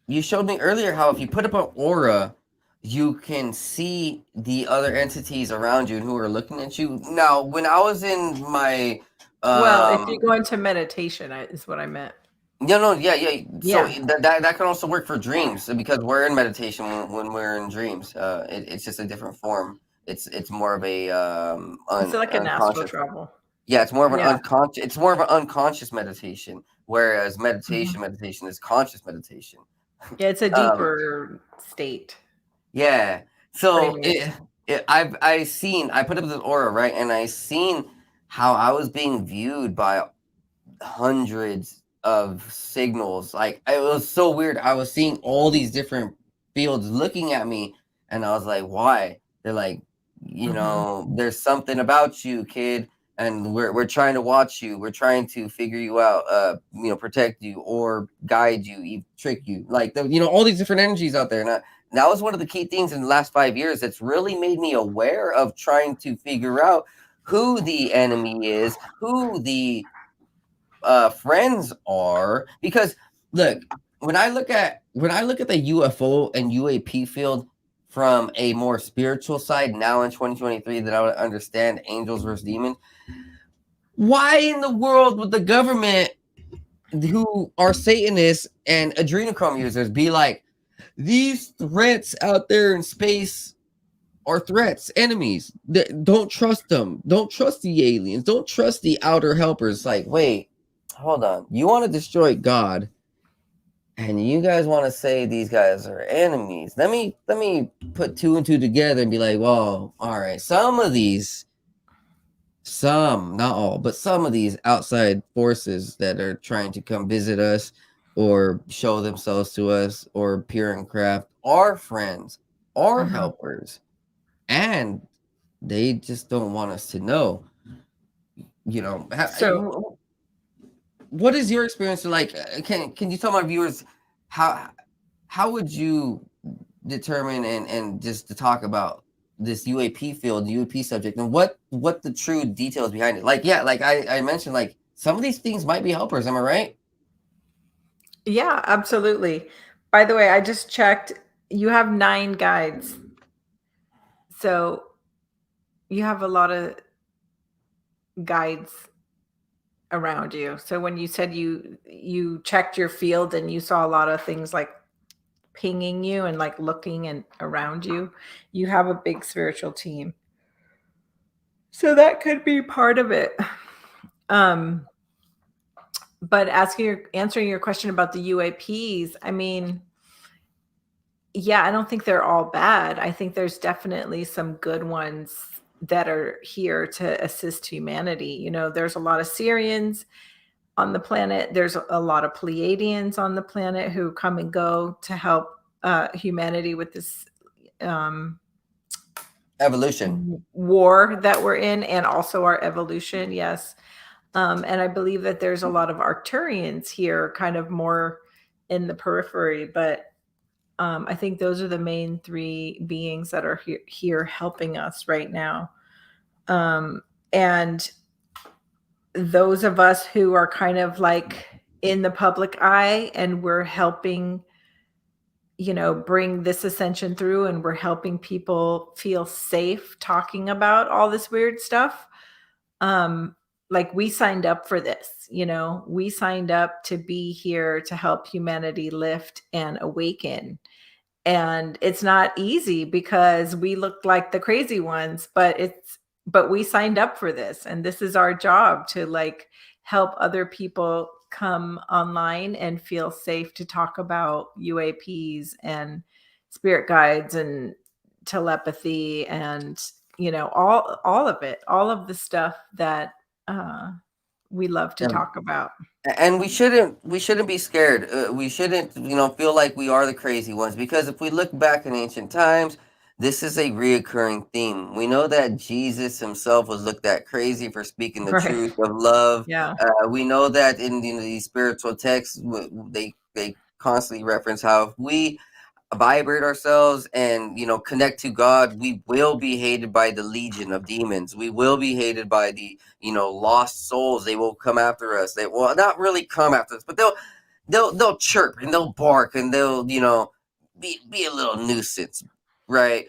You showed me earlier how if you put up an aura, you can see the other entities around you and who are looking at you. Now, when I was in my... well, if you go into meditation, is what I meant. Yeah. So that can also work for dreams, because we're in meditation when we're in dreams. It's just a different form. It's more of a it's like an astral travel. Yeah, it's more of an unconscious. It's more of an unconscious meditation, whereas meditation is conscious meditation. Yeah, it's a deeper state. Yeah. So I put up this aura, right, and I seen how I was being viewed by hundreds of signals. Like, it was so weird. I was seeing all these different fields looking at me, and I was like, why? They're like, there's something about you, kid, and we're trying to watch you. We're trying to figure you out, protect you or guide you, trick you. Like, all these different energies out there. And that was one of the key things in the last 5 years that's really made me aware of trying to figure out who the enemy is, who the friends are. Because look, when I look at the UFO and UAP field from a more spiritual side now in 2023, that I would understand angels versus demons, why in the world would the government, who are Satanists and adrenochrome users, be like, these threats out there in space are threats, enemies? Don't trust them. Don't trust the aliens. Don't trust the outer helpers. Like, wait, hold on. You want to destroy God, and you guys want to say these guys are enemies? Let me put two and two together and be like, well, all right. Some of these some, not all, but some of these outside forces that are trying to come visit us or show themselves to us or appear in craft are friends, are helpers, and they just don't want us to know. You know, So what is your experience like? Can you tell my viewers how would you determine and just to talk about this UAP field, the UAP subject, and what the true details behind it? Like, yeah, like I mentioned, like some of these things might be helpers. Am I right? yeah, absolutely. By the way, I just checked. You have 9 guides. So you have a lot of guides around you. So when you said you checked your field and you saw a lot of things like pinging you and like looking and around you, you have a big spiritual team. So that could be part of it. But answering your question about the UAPs, I mean, yeah, I don't think they're all bad. I think there's definitely some good ones that are here to assist humanity. You know, there's a lot of Syrians on the planet. There's a lot of Pleiadians on the planet who come and go to help humanity with this Evolution. war that we're in, and also our evolution. Yes. And I believe that there's a lot of Arcturians here, kind of more in the periphery, but I think those are the main 3 beings that are here helping us right now. And those of us who are kind of like in the public eye and we're helping, you know, bring this ascension through, and we're helping people feel safe talking about all this weird stuff. Like we signed up for this, you know, we signed up to be here to help humanity lift and awaken. And it's not easy because we look like the crazy ones, but we signed up for this, and this is our job to like help other people come online and feel safe to talk about UAPs and spirit guides and telepathy and, you know, all of it, all of the stuff that we love to talk about. And we shouldn't be scared. We shouldn't, you know, feel like we are the crazy ones, because if we look back in ancient times, this is a reoccurring theme. We know that Jesus himself was looked at crazy for speaking the Right. truth of love. Yeah. We know that in, you know, these spiritual texts, they constantly reference how if we vibrate ourselves and, you know, connect to God, we will be hated by the legion of demons. We will be hated by the, you know, lost souls. They will come after us. They will not really come after us, but they'll chirp and they'll bark and they'll, you know, be a little nuisance, right?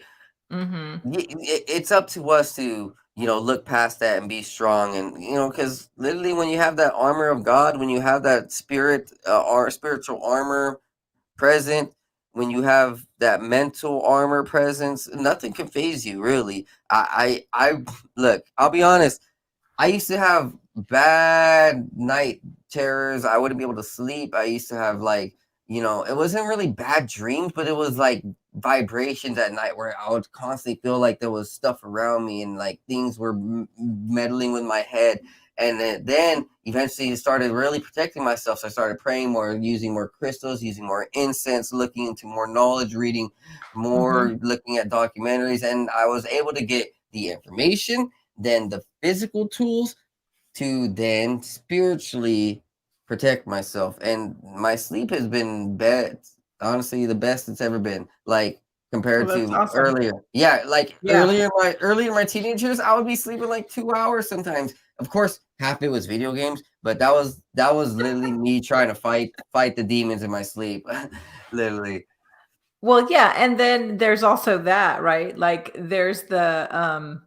Mm-hmm. It's up to us to, you know, look past that and be strong. And, you know, because literally when you have that armor of God, when you have that spiritual armor present, when you have that mental armor presence, nothing can phase you, really. I look, I'll be honest, I used to have bad night terrors. I wouldn't be able to sleep. I used to have, like, you know, it wasn't really bad dreams, but it was like vibrations at night where I would constantly feel like there was stuff around me and like things were meddling with my head. And then eventually started really protecting myself. So I started praying more, using more crystals, using more incense, looking into more knowledge, reading more, looking at documentaries. And I was able to get the information, then the physical tools to then spiritually protect myself. And my sleep has been honestly the best it's ever been, like compared Well, that's to awesome. earlier. Yeah, like Yeah. earlier in my teenage years, I would be sleeping like 2 hours sometimes. Of course, half it was video games, but that was literally me trying to fight the demons in my sleep. Literally. Well, yeah, and then there's also that, right? Like there's the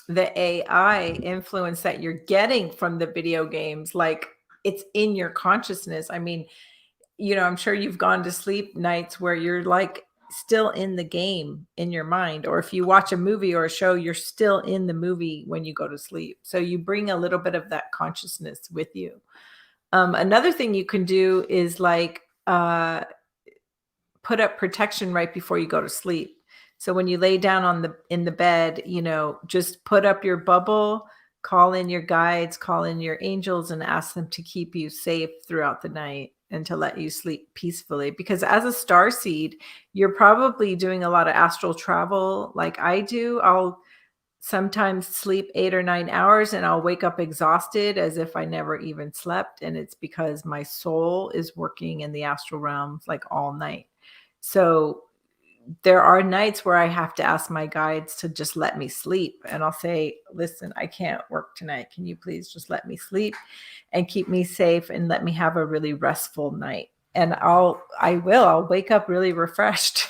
AI influence that you're getting from the video games, like it's in your consciousness. I mean, you know, I'm sure you've gone to sleep nights where you're like still in the game in your mind, or if you watch a movie or a show, you're still in the movie when you go to sleep. So you bring a little bit of that consciousness with you. Another thing you can do is like put up protection right before you go to sleep. So when you lay down in the bed, you know, just put up your bubble call in your guides, call in your angels, and ask them to keep you safe throughout the night and to let you sleep peacefully. Because as a starseed, you're probably doing a lot of astral travel like I do. I'll sometimes sleep 8 or 9 hours and I'll wake up exhausted as if I never even slept. And it's because my soul is working in the astral realms like all night. So there are nights where I have to ask my guides to just let me sleep. And I'll say, listen, I can't work tonight. Can you please just let me sleep and keep me safe and let me have a really restful night? And I'll wake up really refreshed.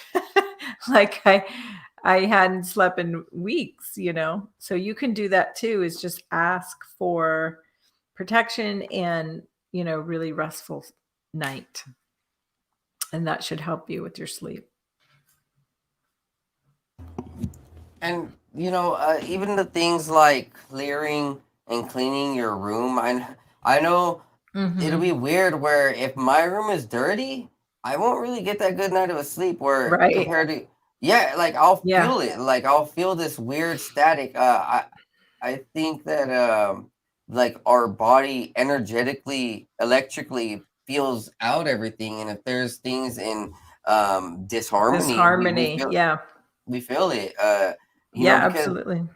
Like I hadn't slept in weeks, you know? So you can do that too, is just ask for protection and, you know, really restful night. And that should help you with your sleep. And you know, even the things like clearing and cleaning your room. I know it'll be weird where if my room is dirty, I won't really get that good night of a sleep. Where Right. compared to like I'll Yeah. feel it, like I'll feel this weird static. I think that like our body energetically, electrically feels out everything, and if there's things in disharmony, Yeah. we feel it. You Yeah, know, absolutely.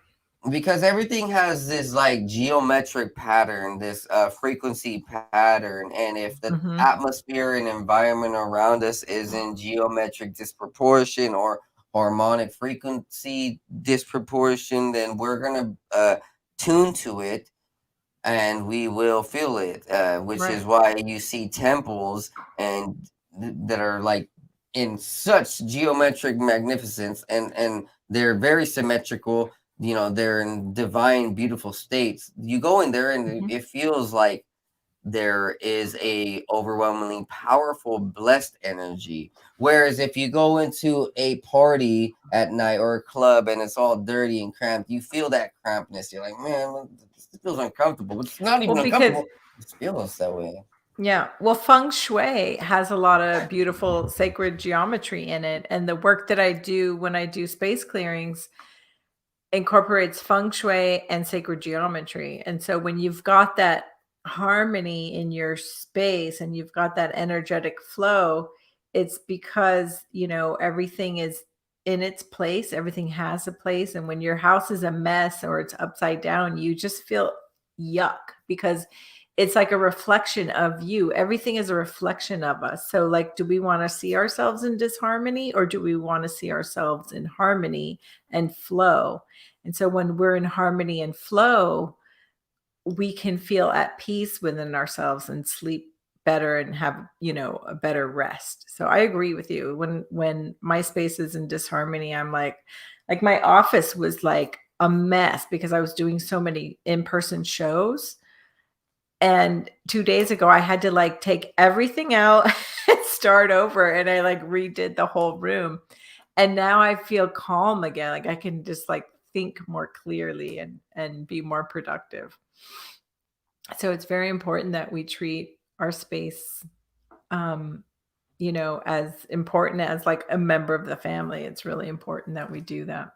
because everything has this like geometric pattern, this frequency pattern, and if the atmosphere and environment around us is in geometric disproportion or harmonic frequency disproportion, then we're gonna tune to it and we will feel it, which Right. is why you see temples and that are like in such geometric magnificence, and they're very symmetrical. You know, they're in divine, beautiful states. You go in there, and it feels like there is a overwhelmingly powerful, blessed energy. Whereas if you go into a party at night or a club and it's all dirty and cramped, you feel that crampness. You're like, man, this feels uncomfortable. But it's not even uncomfortable. It feels that way. Yeah. Well, feng shui has a lot of beautiful sacred geometry in it. And the work that I do when I do space clearings incorporates feng shui and sacred geometry. And so when you've got that harmony in your space and you've got that energetic flow, it's because, you know, everything is in its place, everything has a place. And when your house is a mess or it's upside down, you just feel yuck because it's like a reflection of you. Everything is a reflection of us. So, like, do we want to see ourselves in disharmony or do we want to see ourselves in harmony and flow? And so, when we're in harmony and flow, we can feel at peace within ourselves and sleep better and have, you know, a better rest. So I agree with you. When my space is in disharmony, I'm like my office was like a mess because I was doing so many in-person shows. And 2 days ago, I had to like take everything out and start over. And I like redid the whole room. And now I feel calm again. Like I can just like think more clearly and be more productive. So it's very important that we treat our space, you know, as important as like a member of the family. It's really important that we do that.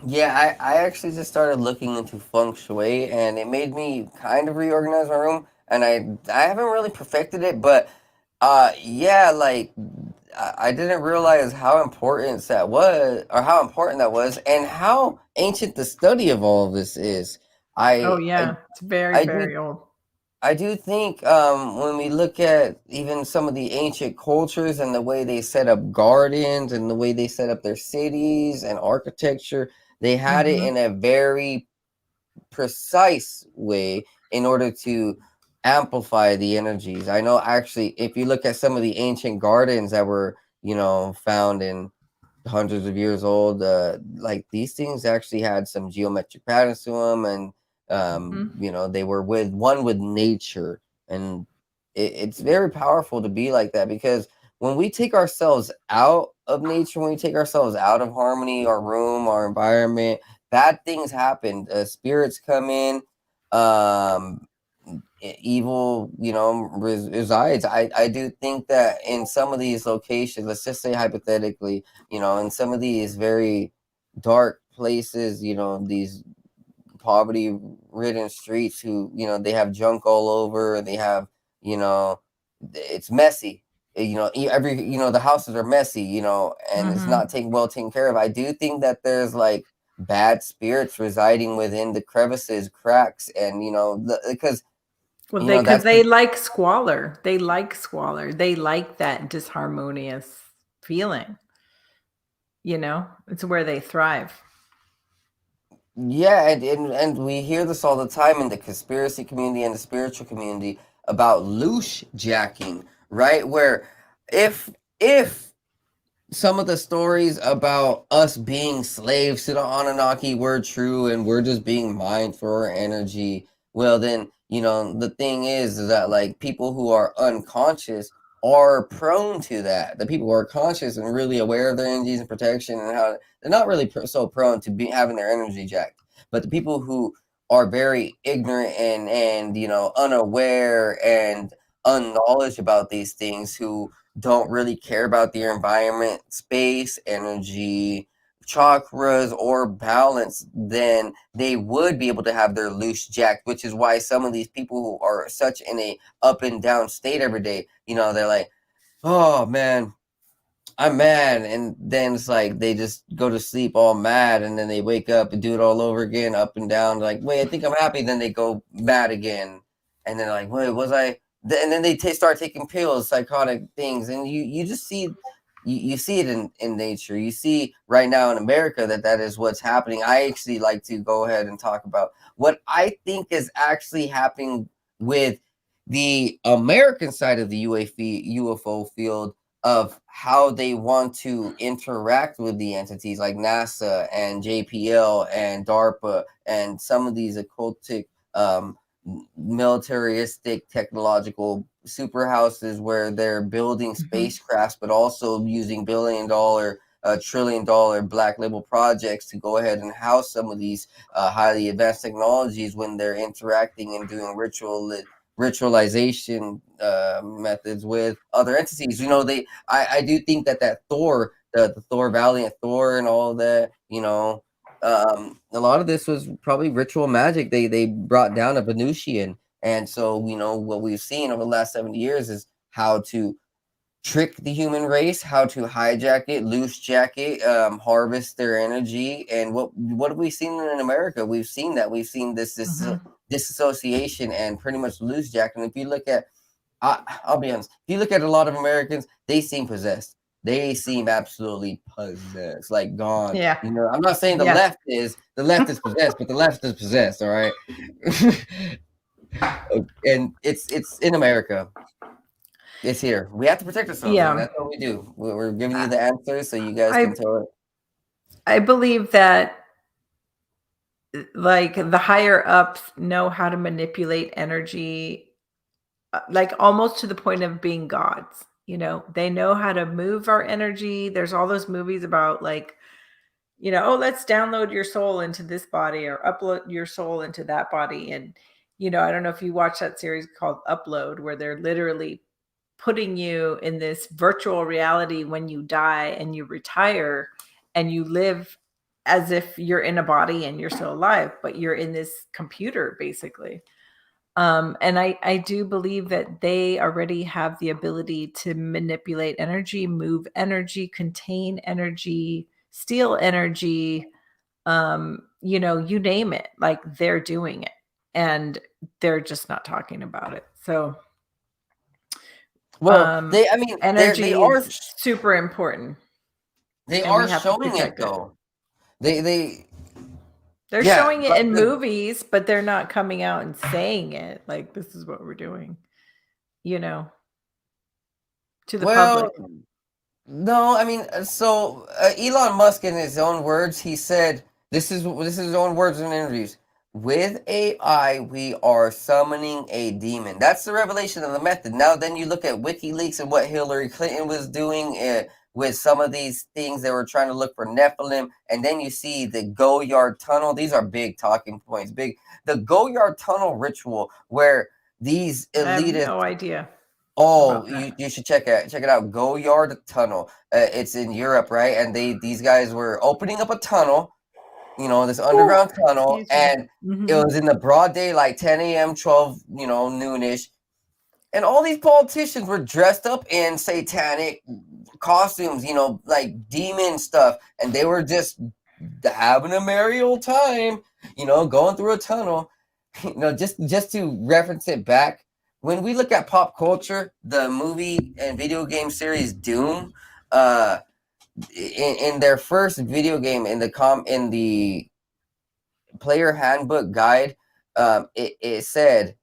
Yeah, I actually just started looking into feng shui, and it made me kind of reorganize my room. And I haven't really perfected it, but yeah, like I didn't realize how important that was, or how important that was, and how ancient the study of all of this is. Oh I yeah, I it's very, I do very old. I do think when we look at even some of the ancient cultures and the way they set up gardens and the way they set up their cities and architecture, they had it in a very precise way in order to amplify the energies. I know actually, if you look at some of the ancient gardens that were, you know, found in hundreds of years old, like these things actually had some geometric patterns to them, and you know, they were with nature, and it's very powerful to be like that, because when we take ourselves out of nature, when we take ourselves out of harmony, our room, our environment, bad things happen. Spirits come in, um evil, you know, resides. I do think that in some of these locations, let's just say hypothetically, you know, in some of these very dark places, you know, these poverty ridden streets who, you know, they have junk all over, they have, you know, it's messy, you know, every, you know, the houses are messy, you know, and it's not taken care of. I do think that there's like bad spirits residing within the crevices, cracks, and, you know, because, Well, you know, because that's they like squalor. They like squalor. They like that disharmonious feeling. You know, it's where they thrive. yeah, and we hear this all the time in the conspiracy community and the spiritual community about loose jacking, right? Where if some of the stories about us being slaves to the Anunnaki were true and we're just being mined for our energy, well then, you know, the thing is that like people who are unconscious are prone to that. The people who are conscious and really aware of their energies and protection and how they're not really so prone to be having their energy jacked. But the people who are very ignorant and you know, unaware and unknowledge about these things, who don't really care about their environment, space, energy, chakras, or balance, then they would be able to have their loose jacked, which is why some of these people who are such in a up and down state every day, you know, they're like, oh man, I'm mad, and then it's like they just go to sleep all mad, and then they wake up and do it all over again, up and down. Like, wait, I think I'm happy. Then they go mad again, and then like, wait, was I? And then they start taking pills, psychotic things, and you just see. You see it in nature. You see right now in America that is what's happening. I actually like to go ahead and talk about what I think is actually happening with the American side of the UFO field, of how they want to interact with the entities like NASA and JPL and DARPA and some of these occultic, militaristic technological super houses where they're building spacecrafts, but also using $1 billion, $1 trillion black label projects to go ahead and house some of these highly advanced technologies when they're interacting and doing ritualization methods with other entities. You know, I do think that Thor, the Thor Valiant Thor and all that, you know, a lot of this was probably ritual magic. They brought down a Venusian, and so, you know, what we've seen over the last 70 years is how to trick the human race, how to hijack it, loose jack it, harvest their energy. And what have we seen in America? We've seen this disassociation and pretty much loose jacking. If you look at, I'll be honest, if you look at a lot of Americans, they seem possessed. They seem absolutely possessed, like gone. Yeah. You know, I'm not saying the left is possessed, but the left is possessed. All right. And it's in America. It's here. We have to protect ourselves. Yeah. And that's what we do. We're giving you the answers so you guys can tell it. I believe that like the higher ups know how to manipulate energy, like almost to the point of being gods. You know, they know how to move our energy. There's all those movies about like, you know, oh, let's download your soul into this body or upload your soul into that body. And, you know, I don't know if you watch that series called Upload, where they're literally putting you in this virtual reality when you die and you retire and you live as if you're in a body and you're still alive, but you're in this computer basically. And I do believe that they already have the ability to manipulate energy, move energy, contain energy, steal energy, you know, you name it, like they're doing it and they're just not talking about it. So well, energy they are is super important. They and we are have to showing it protect it. though. They're They're showing it in movies, but they're not coming out and saying it like this is what we're doing, you know, to the public. No, I mean, so Elon Musk, in his own words, he said, this is his own words in interviews. With AI, we are summoning a demon. That's the revelation of the method. Now, then you look at WikiLeaks and what Hillary Clinton was doing with some of these things. They were trying to look for Nephilim. And then you see the Goyard Tunnel. These are big talking points. The Goyard Tunnel ritual, where these elitists... I have no idea. Oh, you should check it out. Goyard Tunnel. It's in Europe, right? And these guys were opening up a tunnel. this underground tunnel, Excuse me. and it was in the broad day, like 10 a.m., 12, noonish. And all these politicians were dressed up in satanic costumes, like demon stuff. And they were just having a merry old time, going through a tunnel. Just to reference it back, when we look at pop culture, the movie and video game series Doom, in their first video game, in the player handbook guide, it said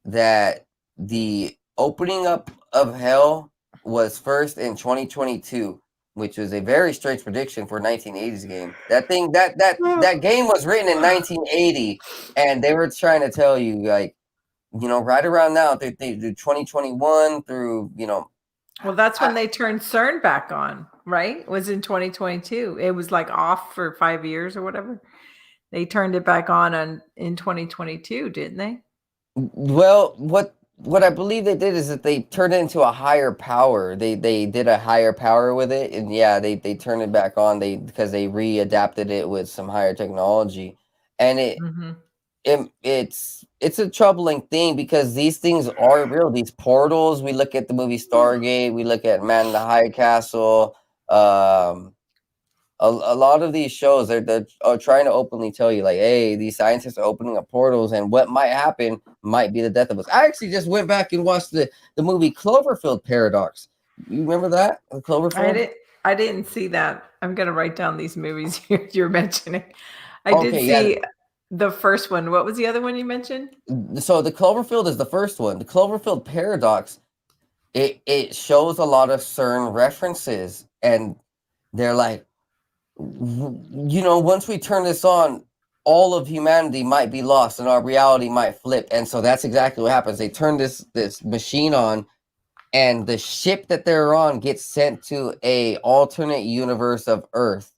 that the opening up of hell was first in 2022, which was a very strange prediction for a 1980s game. That game was written in 1980, and they were trying to tell you, like, right around now, through 2021 through, Well, that's when they turned CERN back on, right? It was in 2022. It was like off for 5 years or whatever. They turned it back on in 2022, didn't they? Well, what I believe they did is that they turned it into a higher power. They did a higher power with it, and yeah, they turned it back on. Because they readapted it with some higher technology, and it's a troubling thing because these things are real. These portals. We look at the movie Stargate. We look at Man in the High Castle. A lot of these shows, they're trying to openly tell you, like, hey, these scientists are opening up portals, and what might happen might be the death of us. I actually just went back and watched the movie Cloverfield Paradox. You remember that? Cloverfield? I didn't see that. I'm going to write down these movies you're mentioning. I did see the first one. What was the other one you mentioned? So the Cloverfield is the first one. The Cloverfield Paradox, it shows a lot of CERN references, and they're like, once we turn this on, all of humanity might be lost and our reality might flip. And so that's exactly what happens. They turn this machine on, and the ship that they're on gets sent to a alternate universe of Earth,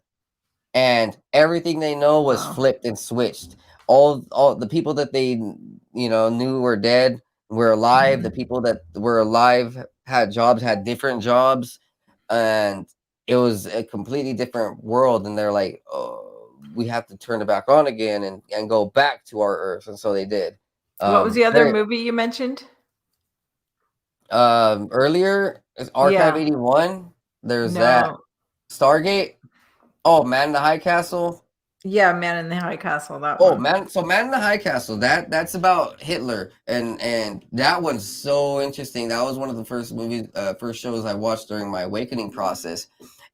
and everything they know was flipped and switched. All the people that they knew were dead were alive. The people that were alive had jobs, had different jobs, and it was a completely different world. And they're like, oh, we have to turn it back on again and go back to our Earth. And so they did. What was the other movie you mentioned? Earlier, Archive 81. There's that. Stargate. Oh, Man in the High Castle. Yeah, Man in the High Castle. That one. Man in the High Castle. That's about Hitler, and that one's so interesting. That was one of the first shows I watched during my awakening process.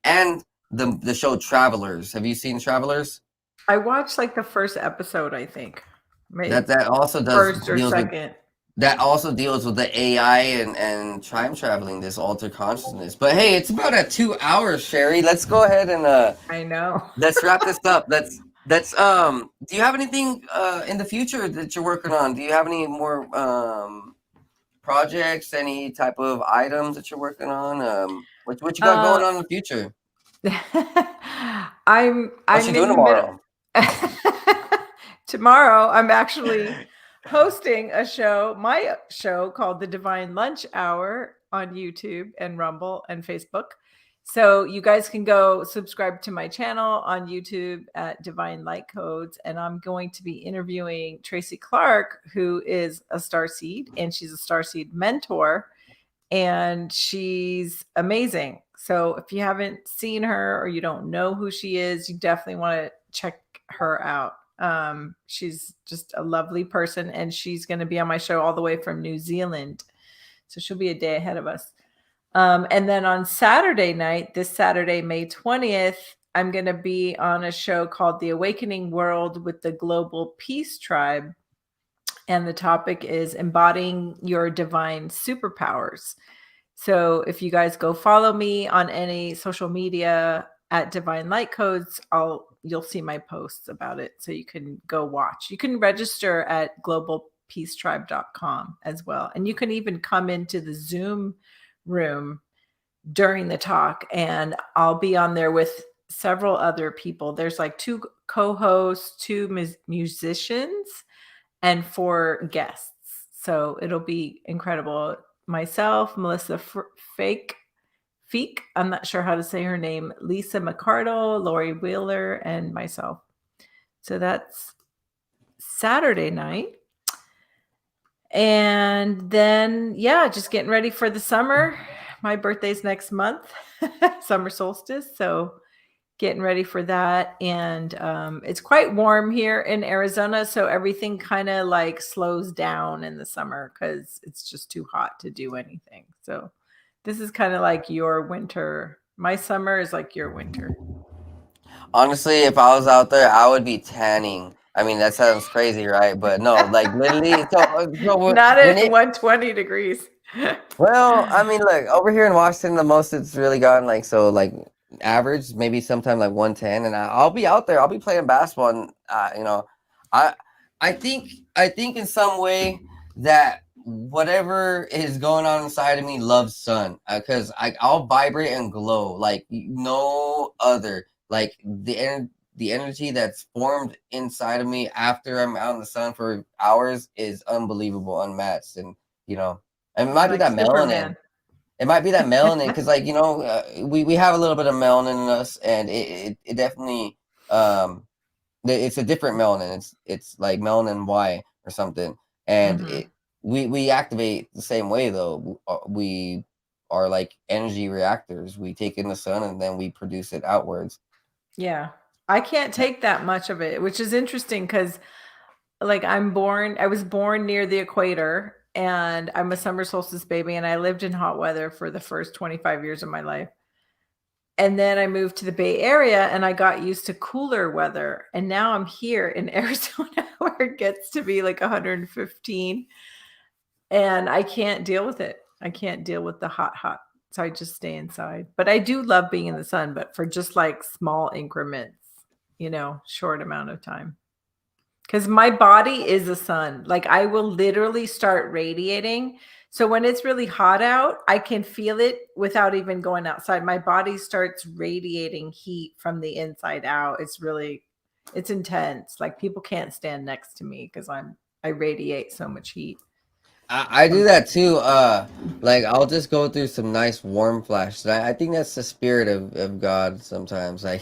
And the show Travelers. Have you seen Travelers? I watched like the first episode, I think. Maybe that also does first or second. That also deals with the AI and time traveling, this altered consciousness. But hey, it's about at 2 hours, Cheri. Let's go ahead and I know. Let's wrap this up. That's do you have anything in the future that you're working on? Do you have any more projects, any type of items that you're working on? What you got going on in the future? I'm doing tomorrow? Tomorrow, I'm actually hosting my show called The Divine Lunch Hour on YouTube and Rumble and Facebook. So you guys can go subscribe to my channel on YouTube at Divine Light Codes. And I'm going to be interviewing Tracy Clark, who is a Starseed, and she's a Starseed mentor, and she's amazing. So if you haven't seen her or you don't know who she is, you definitely want to check her out. She's just a lovely person, and she's going to be on my show all the way from New Zealand. So she'll be a day ahead of us. And then on Saturday night, this Saturday, May 20th, I'm going to be on a show called The Awakening World with the Global Peace Tribe. And the topic is embodying your divine superpowers. So if you guys go follow me on any social media at Divine Light Codes, you'll see my posts about it. So you can go watch. You can register at globalpeacetribe.com as well. And you can even come into the Zoom room during the talk, and I'll be on there with several other people. There's like 2 co-hosts, 2 musicians, and 4 guests. So it'll be incredible. Myself, Melissa Feek, I'm not sure how to say her name, Lisa McCardle, Lori Wheeler, and myself. So that's Saturday night. And then, yeah, just getting ready for the summer. My birthday's next month, summer solstice. So getting ready for that. And it's quite warm here in Arizona. So everything kind of like slows down in the summer because it's just too hot to do anything. So this is kind of like your winter. My summer is like your winter. Honestly, if I was out there, I would be tanning. I mean, that sounds crazy, right? But no, like literally, Not when at it 120 degrees. well, I mean, look, over here in Washington, the most it's really gotten like average, maybe sometime like 110, and I'll be out there. I'll be playing basketball, and I I think in some way that whatever is going on inside of me loves sun, because I'll vibrate and glow like no other. Like the energy that's formed inside of me after I'm out in the sun for hours is unbelievable, unmatched, and you know. And it might be Like that melanin. Superman. It might be that melanin because, like, we have a little bit of melanin in us, and it definitely it's a different melanin. It's like melanin Y or something, and we activate the same way though. We are like energy reactors. We take in the sun and then we produce it outwards. Yeah. I can't take that much of it, which is interesting because like I was born near the equator and I'm a summer solstice baby and I lived in hot weather for the first 25 years of my life. And then I moved to the Bay Area and I got used to cooler weather. And now I'm here in Arizona where it gets to be like 115 and I can't deal with it. I can't deal with the hot. So I just stay inside. But I do love being in the sun, but for just like small increments, short amount of time. Because my body is the sun. Like I will literally start radiating. So when it's really hot out, I can feel it without even going outside. My body starts radiating heat from the inside out. It's intense. Like people can't stand next to me because I radiate so much heat. I do that too. Like I'll just go through some nice warm flashes. I think that's the spirit of God sometimes. Like,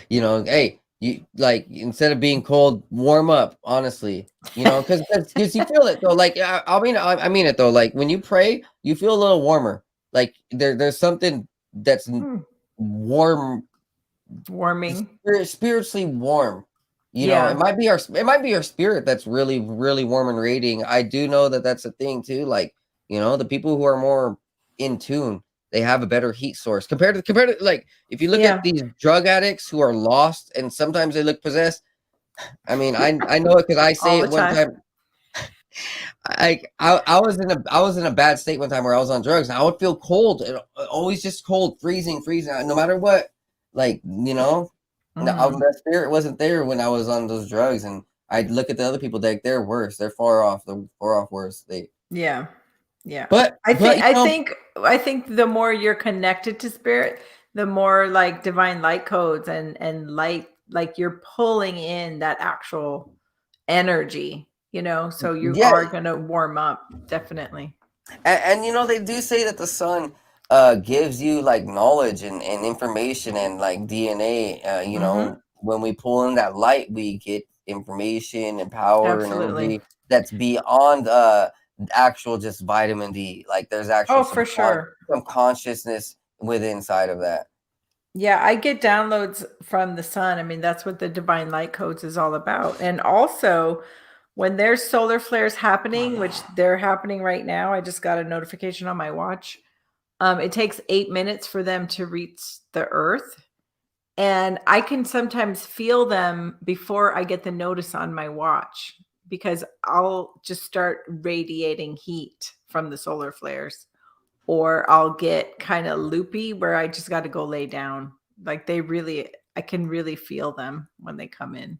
hey, you like instead of being cold, warm up. Honestly, because you feel it though. Like I mean it though. Like when you pray, you feel a little warmer. Like there's something that's warm, Warming. spiritually warm. Yeah. It might be our spirit that's really, really warm and radiating. I do know that that's a thing too. Like, the people who are more in tune, they have a better heat source compared to like if you look at these drug addicts who are lost and sometimes they look possessed. I mean, I know it because I say All it the one time. time. I was in a bad state one time where I was on drugs and I would feel cold and always just cold, freezing, no matter what. Like, the spirit wasn't there when I was on those drugs, and I'd look at the other people like they're worse. They're far off. They're far off worse. Yeah. But I think the more you're connected to spirit, the more like divine light codes and light, like you're pulling in that actual energy, so you are going to warm up. Definitely. And they do say that the sun gives you like knowledge and information and like DNA. When we pull in that light, we get information and power and energy that's beyond actual just vitamin D. Like there's actual for sure. some consciousness within inside of that. Yeah, I get downloads from the sun. I mean, that's what the divine light codes is all about. And also, when there's solar flares happening, which they're happening right now, I just got a notification on my watch. It takes 8 minutes for them to reach the earth. And I can sometimes feel them before I get the notice on my watch because I'll just start radiating heat from the solar flares. Or I'll get kind of loopy where I just got to go lay down. Like I can really feel them when they come in.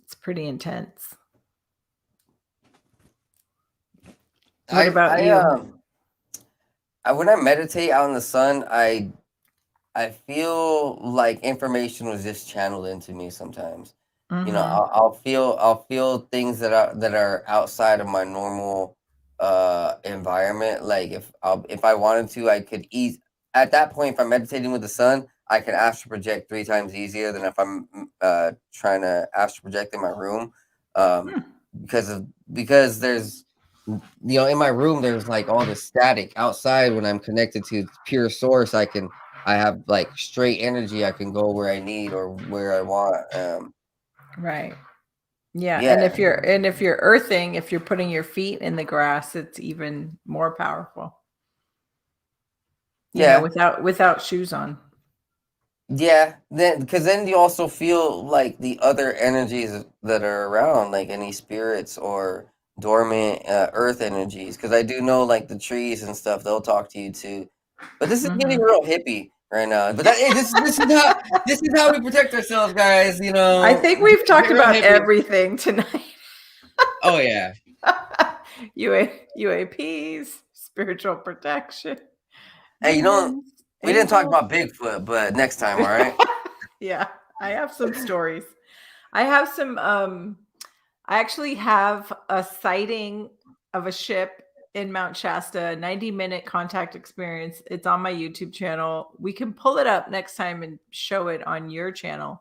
It's pretty intense. What about you? When I meditate out in the sun, I feel like information was just channeled into me sometimes. I'll feel things that are outside of my normal environment. Like if I wanted to, I could ease at that point. If I'm meditating with the sun, I can astral project 3 times easier than if I'm trying to astral project in my room, because there's, in my room there's like all the static. Outside, when I'm connected to pure source, I have like straight energy. I can go where I need or where I want. Right. Yeah. Yeah. And if you're earthing, if you're putting your feet in the grass, it's even more powerful. You know, without shoes on. Yeah, because then you also feel like the other energies that are around, like any spirits or dormant earth energies. Because I do know, like the trees and stuff, they'll talk to you too. But this is getting real hippie right now. But this is how we protect ourselves, guys. I think we've talked about everything tonight. Oh yeah. UAPs, spiritual protection. Hey, we didn't talk about Bigfoot, but next time, all right? Yeah, I have some stories. I have some. I actually have a sighting of a ship in Mount Shasta, a 90-minute contact experience. It's on my YouTube channel. We can pull it up next time and show it on your channel.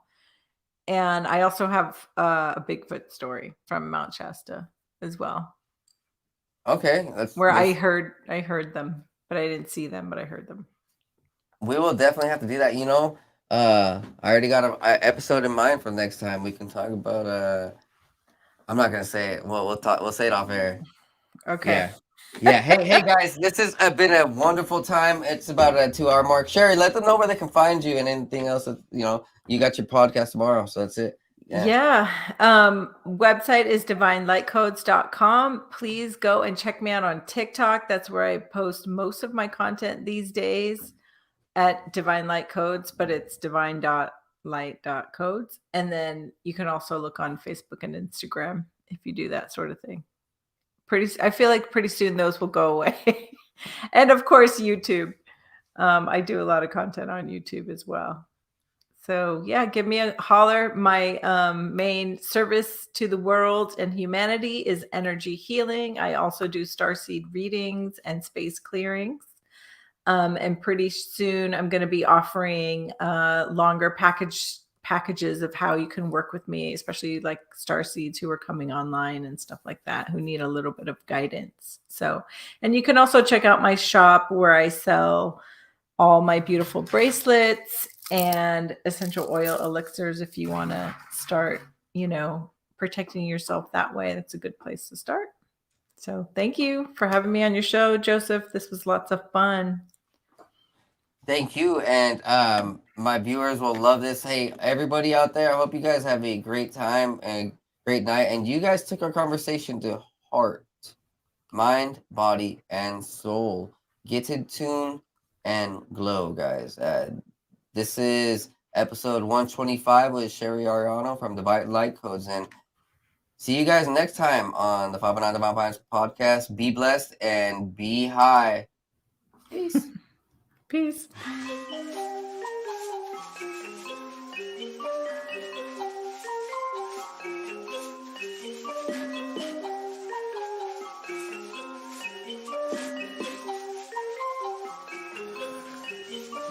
And I also have a Bigfoot story from Mount Shasta as well. Okay, I heard them, but I didn't see them, but I heard them. We will definitely have to do that. I already got an episode in mind for next time. We can talk about. I'm not gonna say it. We'll say it off air. Okay. Yeah. Hey guys, this has been a wonderful time. It's about a 2-hour mark. Cheri, let them know where they can find you and anything else. That, you got your podcast tomorrow, so that's it. Yeah. Website is divinelightcodes.com. Please go and check me out on TikTok. That's where I post most of my content these days, at Divine Light Codes, but it's divine.light.codes. And then you can also look on Facebook and Instagram if you do that sort of thing. I feel like pretty soon those will go away. And of course, YouTube. I do a lot of content on YouTube as well. So yeah, give me a holler. My main service to the world and humanity is energy healing. I also do starseed readings and space clearings. And pretty soon I'm going to be offering longer packages of how you can work with me, especially like starseeds who are coming online and stuff like that, who need a little bit of guidance. So, and you can also check out my shop where I sell all my beautiful bracelets and essential oil elixirs. If you want to start, protecting yourself that way, that's a good place to start. So thank you for having me on your show, Joseph. This was lots of fun. Thank you. And my viewers will love this. Hey, everybody out there, I hope you guys have a great time and great night. And you guys took our conversation to heart, mind, body, and soul. Get in tune and glow, guys. This is episode 125 with Cheri Arellano from Divine Light Codes. And see you guys next time on the 509 Divine Vibes podcast. Be blessed and be high. Peace. Peace.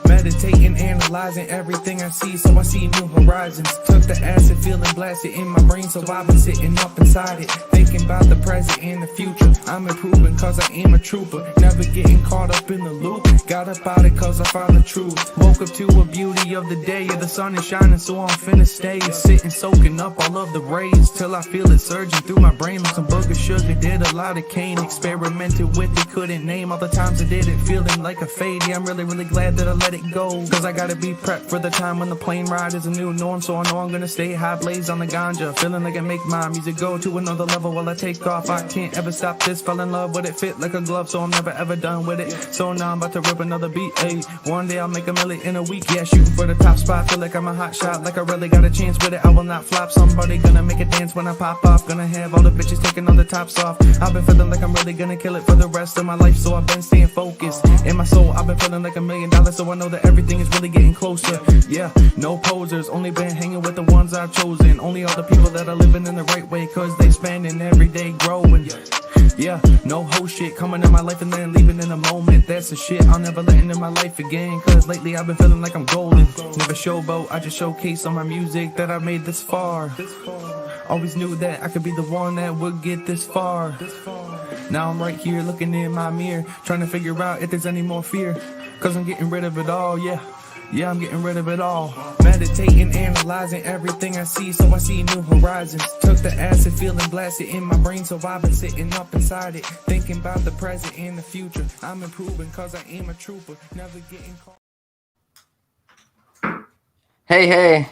Meditating, analyzing everything I see, so I see new horizons. Took the acid, feeling blasted in my brain, so I've been sitting up inside it, thinking about the present and the future. I'm improving cause I am a trooper, never getting caught up in the loop. Got up out it cause I found the truth. Woke up to a beauty of the day, the sun is shining, so I'm finna stay. Sitting, soaking up all of the rays, till I feel it surging through my brain like some booger sugar. Did a lot of cane, experimented with it, couldn't name all the times I did it, feeling like a fade. Yeah, I'm really, really glad that I let it go, cause I gotta be prepped for the time when the plane ride is a new norm. So I know I'm gonna stay high, blaze on the ganja, feeling like I make my music go to another level while I take off. I can't ever stop this, fell in love with it, fit like a glove, so I'm never ever done with it. So now I'm about to rip another beat, ayy. One day I'll make $1 million in a week, yeah, shooting for the top spot. Feel like I'm a hot shot, like I really got a chance with it. I will not flop, somebody gonna make it dance when I pop off. Gonna have all the bitches taking all the tops off. I've been feeling like I'm really gonna kill it for the rest of my life, so I've been staying focused. In my soul, I've been feeling like $1 million, so I know that everything is really getting closer. Yeah, no posers, only been hanging with the ones I've chosen. Only all the people that are living in the right way, cause they spending every day growing. Yeah, no whole shit coming in my life and then leaving in a moment. That's the shit I'll never let into my life again. Cause lately I've been feeling like I'm golden. Never showboat, I just showcase on my music that I made this far. Always knew that I could be the one that would get this far. Now I'm right here looking in my mirror, trying to figure out if there's any more fear. Cause I'm getting rid of it all, yeah. Yeah, I'm getting rid of it all. Meditating, analyzing everything I see, so I see new horizons. Took the acid, feeling blasted in my brain, so I've been sitting up inside it, thinking about the present and the future. I'm improving cause I am a trooper, never getting caught. Hey,